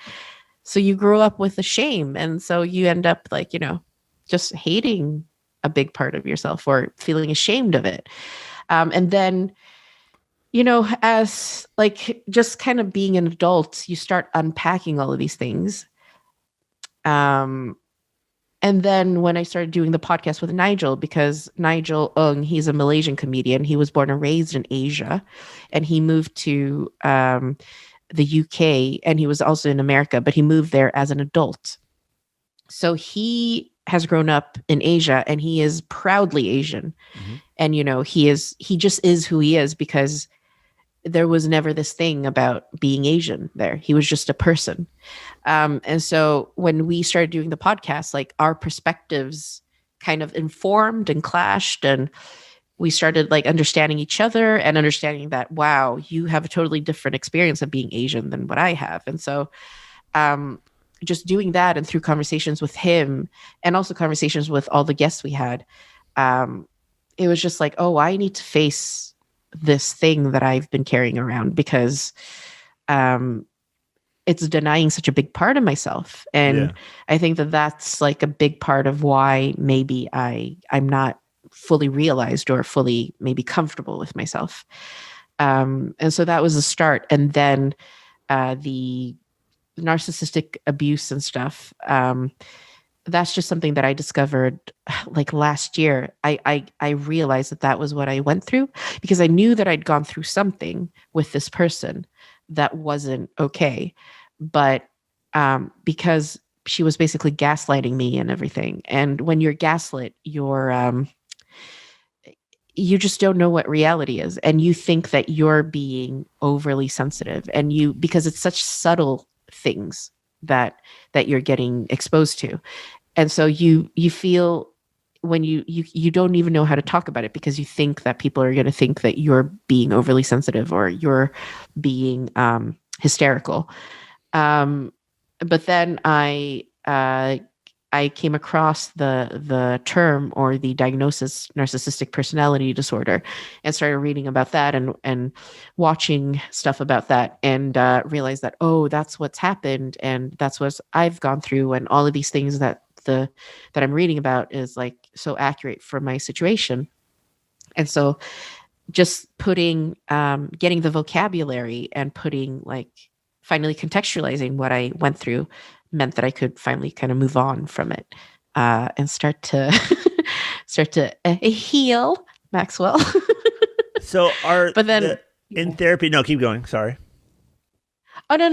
So you grow up with the shame. And so you end up like, you know, just hating a big part of yourself or feeling ashamed of it. And then, you know, as like just kind of being an adult, you start unpacking all of these things. And then when I started doing the podcast with Nigel, because Nigel Ng, he's a Malaysian comedian. He was born and raised in Asia, and he moved to the UK, and he was also in America, but he moved there as an adult. So he has grown up in Asia, and he is proudly Asian. And, you know, he just is who he is, because there was never this thing about being Asian there. He was just a person. And so when we started doing the podcast, like our perspectives kind of informed and clashed, and we started like understanding each other and understanding that, wow, you have a totally different experience of being Asian than what I have. And so just doing that, and through conversations with him and also conversations with all the guests we had, it was just like, oh, I need to face this thing that I've been carrying around, because it's denying such a big part of myself. And I think that that's like a big part of why maybe I'm not fully realized or fully maybe comfortable with myself. And so that was the start. And then the narcissistic abuse and stuff, that's just something that I discovered like last year. I realized that was what I went through, because I knew that I'd gone through something with this person that wasn't okay. But because she was basically gaslighting me and everything. And when you're gaslit, you just don't know what reality is. And you think that you're being overly sensitive, and because it's such subtle things that you're getting exposed to. And so you feel when you don't even know how to talk about it, because you think that people are going to think that you're being overly sensitive or you're being hysterical. But then I came across the term, or the diagnosis, narcissistic personality disorder, and started reading about that and watching stuff about that, and realized that, oh, that's what's happened, and that's what I've gone through, and all of these things that I'm reading about is like so accurate for my situation. And so just getting the vocabulary and finally contextualizing what I went through meant that I could finally kind of move on from it and start to heal, Maxwell. So in therapy? No, keep going. Sorry. Oh, no.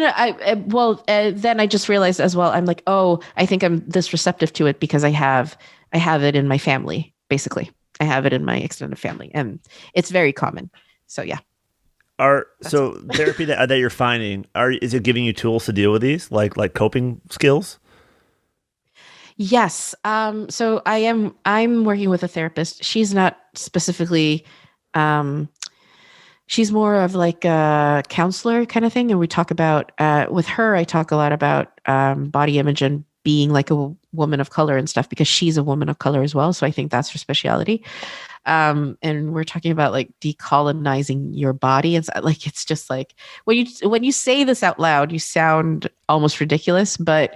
Then I just realized as well, I'm like, oh, I think I'm this receptive to it because I have it in my family. Basically, I have it in my extended family, and it's very common. So yeah. Therapy that you're finding, is it giving you tools to deal with these, like coping skills? Yes. So I'm working with a therapist. She's not specifically she's more of like a counselor kind of thing. And we talk about, with her, I talk a lot about body image and being like a woman of color and stuff, because she's a woman of color as well. So I think that's her speciality. And we're talking about like decolonizing your body. And like, it's just like when you say this out loud, you sound almost ridiculous, but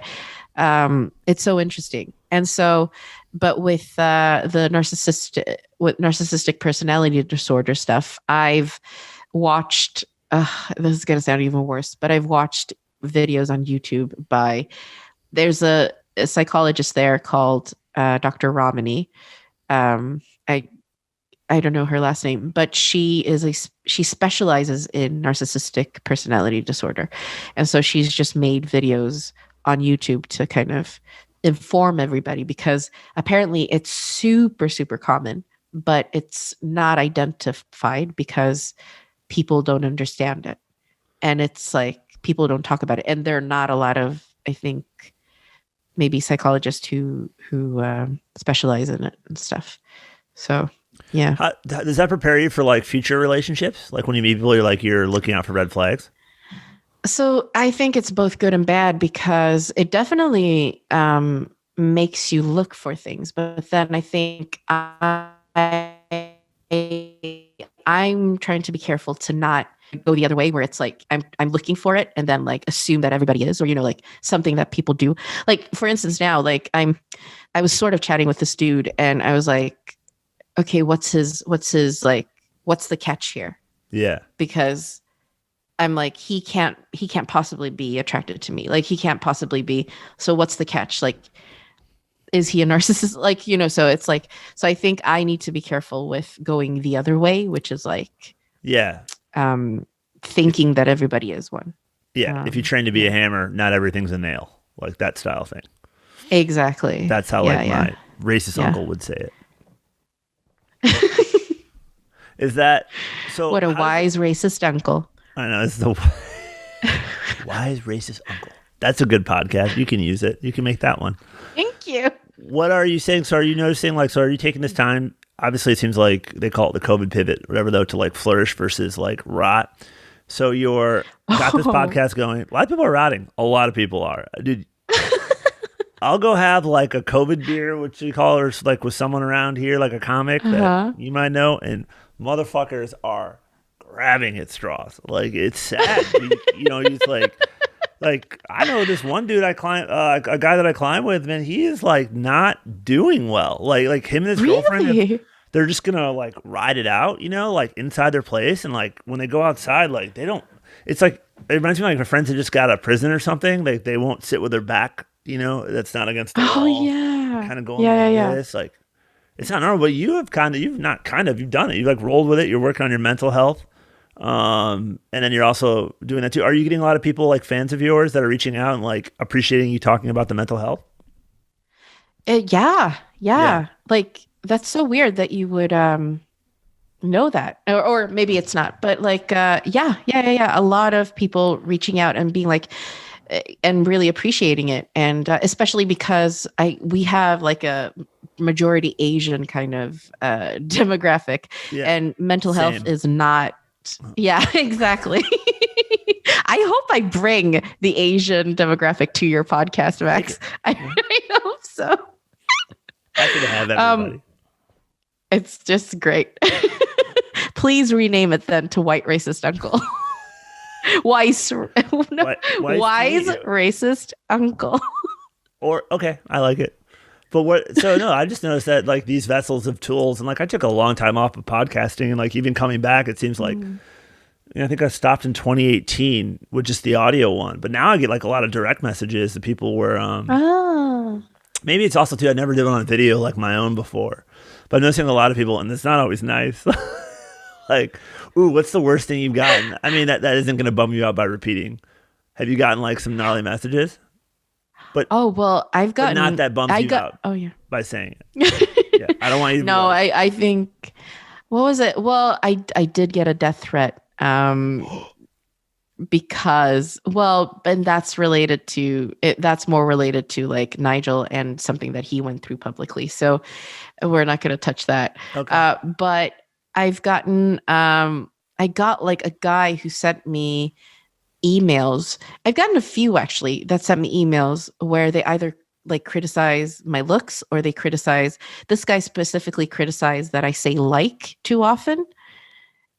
it's so interesting. And so, but with the narcissistic personality disorder stuff, I've watched, this is going to sound even worse, but I've watched videos on YouTube there's a psychologist there called Dr. Ramani. I don't know her last name, but she specializes in narcissistic personality disorder. And so she's just made videos on YouTube to kind of inform everybody, because apparently it's super, super common, but it's not identified because people don't understand it. And it's like, people don't talk about it. And there are not a lot of, I think, maybe psychologists who specialize in it and stuff. So, yeah. Does that prepare you for like future relationships? Like when you meet people, you're looking out for red flags? So I think it's both good and bad, because it definitely makes you look for things. But then I think I'm trying to be careful to not go the other way, where it's like I'm looking for it and then like assume that everybody is, or like something that people do. Like for instance, now like I was sort of chatting with this dude, and I was like, okay, what's the catch here? Yeah, because I'm like, he can't possibly be attracted to me. Like he can't possibly be. So what's the catch? Like, is he a narcissist? Like, so it's like, so I think I need to be careful with going the other way, which is like, thinking that everybody is one. Yeah. If you train to be a hammer, not everything's a nail, like that style thing. Exactly. That's how my racist uncle would say it. Is that so? What a wise racist uncle. I know, it's the wise racist uncle. That's a good podcast. You can use it. You can make that one. Thank you. What are you saying? So are you noticing, like, so are you taking this time? Obviously, it seems like they call it the COVID pivot, whatever, though, to like flourish versus like rot. So you're got this podcast going. A lot of people are rotting. A lot of people are. Dude, I'll go have like a COVID beer, which you call, or like with someone around here, like a comic that you might know, and motherfuckers are grabbing at straws. Like, it's sad. He's like I know this one dude I climb, a guy that I climb with, man, he is like not doing well. Like him and his girlfriend, they're just gonna like ride it out, like inside their place. And like when they go outside, like they don't, it's like, it reminds me of like my friends who just got out of prison or something. Like they won't sit with their back, that's not against the wall. Oh yeah. Kind of going like this. Like, it's not normal, but you've done it. You've like rolled with it. You're working on your mental health. And then you're also doing that too. Are you getting a lot of people, like fans of yours, that are reaching out and like appreciating you talking about the mental health? Yeah. Like, that's so weird that you would know that, or maybe it's not, but like, yeah. A lot of people reaching out and being like, and really appreciating it. And especially because we have like a majority Asian kind of demographic, and mental health is not. Yeah, exactly. I hope I bring the Asian demographic to your podcast, Max. I hope so. Happy to have everybody. It's just great. Please rename it then to White Racist Uncle. Wise Racist Uncle. Or, okay, I like it. But I just noticed that like these vessels of tools, and like I took a long time off of podcasting, and like even coming back, it seems like, I think I stopped in 2018 with just the audio one. But now I get like a lot of direct messages that people were, maybe it's also too, I never did one on video like my own before. But I'm noticing a lot of people, and it's not always nice. Like, ooh, what's the worst thing you've gotten? I mean, that isn't going to bum you out by repeating. Have you gotten like some gnarly messages? But I've gotten, not that bums you out. Oh yeah, by saying it. Yeah, I don't want you to. No, I think, what was it? Well, I did get a death threat. Because, and that's related to it. That's more related to like Nigel and something that he went through publicly. So we're not going to touch that. Okay. But I've gotten, I got like a guy who sent me emails. I've gotten a few actually that sent me emails where they either like criticize my looks or they criticize, this guy specifically criticized that I say like too often.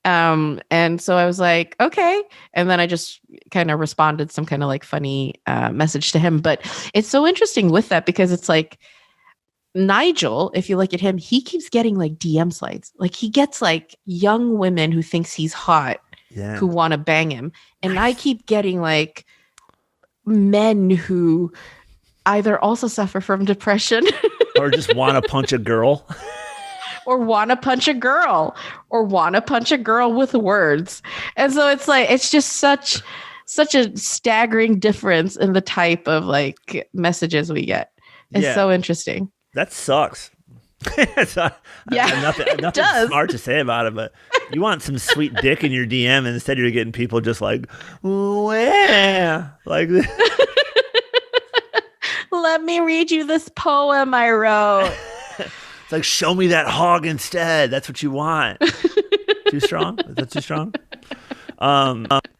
And so I was like, okay. And then I just kind of responded some kind of like funny message to him. But it's so interesting with that because it's like Nigel, if you look at him, he keeps getting like DM slides. Like he gets like young women who thinks he's hot, who want to bang him. And I keep getting like men who either also suffer from depression or just want to punch a girl. Or want to punch a girl, or want to punch a girl with words. And so it's like, it's just such a staggering difference in the type of like messages we get. It's so interesting. That sucks. Nothing smart to say about it, but you want some sweet dick in your DM, and instead you're getting people just like, yeah, like this. Let me read you this poem I wrote. It's like, show me that hog instead. That's what you want. Too strong? Is that too strong?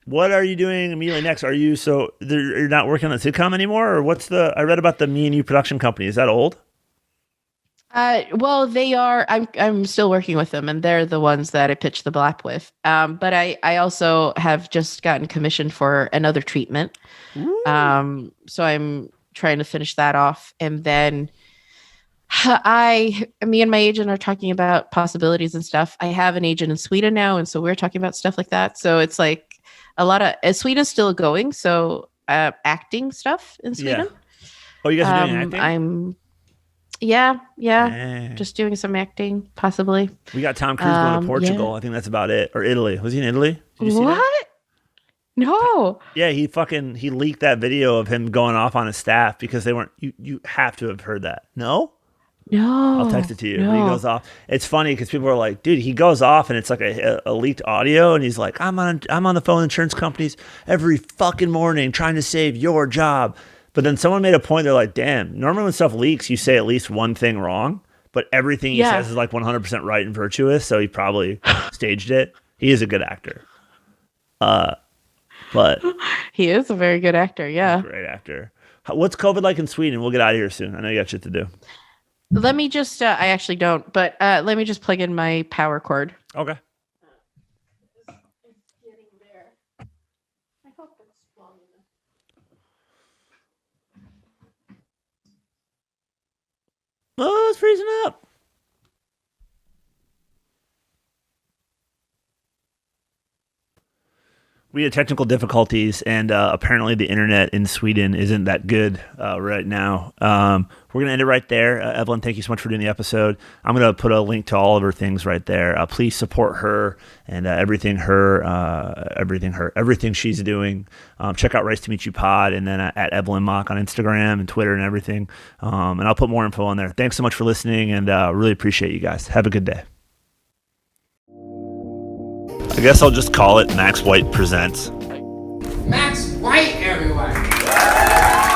What are you doing immediately next? You're not working on a sitcom anymore, or I read about the Me and You production company. Is that old? Well, they are. I'm still working with them, and they're the ones that I pitched the Blap with. But I also have just gotten commissioned for another treatment. So I'm trying to finish that off, and then me and my agent are talking about possibilities and stuff. I have an agent in Sweden now, and so we're talking about stuff like that. So it's like a lot of Sweden's still going. So acting stuff in Sweden. Yeah. Oh, you guys are doing acting? Yeah. Just doing some acting, possibly. We got Tom Cruise going to Portugal. Yeah. I think that's about it. Or Italy. Was he in Italy? Did you see that? No. Yeah, he leaked that video of him going off on his staff because they weren't. You have to have heard that. No. I'll text it to you. No. He goes off. It's funny because people are like, dude, he goes off and it's like a leaked audio, and he's like, I'm on the phone with insurance companies every fucking morning trying to save your job. But then someone made a point. They're like, damn, normally when stuff leaks, you say at least one thing wrong, but everything he says is like 100% right and virtuous. So he probably staged it. He is a good actor. But he is a very good actor. Yeah. Great actor. What's COVID like in Sweden? We'll get out of here soon. I know you got shit to do. Let me just, I actually don't, but let me just plug in my power cord. Okay. It's getting there. I hope it's long enough. Oh, it's freezing up. We had technical difficulties, and apparently the internet in Sweden isn't that good right now. We're going to end it right there. Evelyn, thank you so much for doing the episode. I'm going to put a link to all of her things right there. Please support her and everything she's doing. Check out Rice to Meet You Pod, and then at Evelyn Mok on Instagram and Twitter and everything. And I'll put more info on there. Thanks so much for listening, and really appreciate you guys. Have a good day. I guess I'll just call it Max White Presents. Max White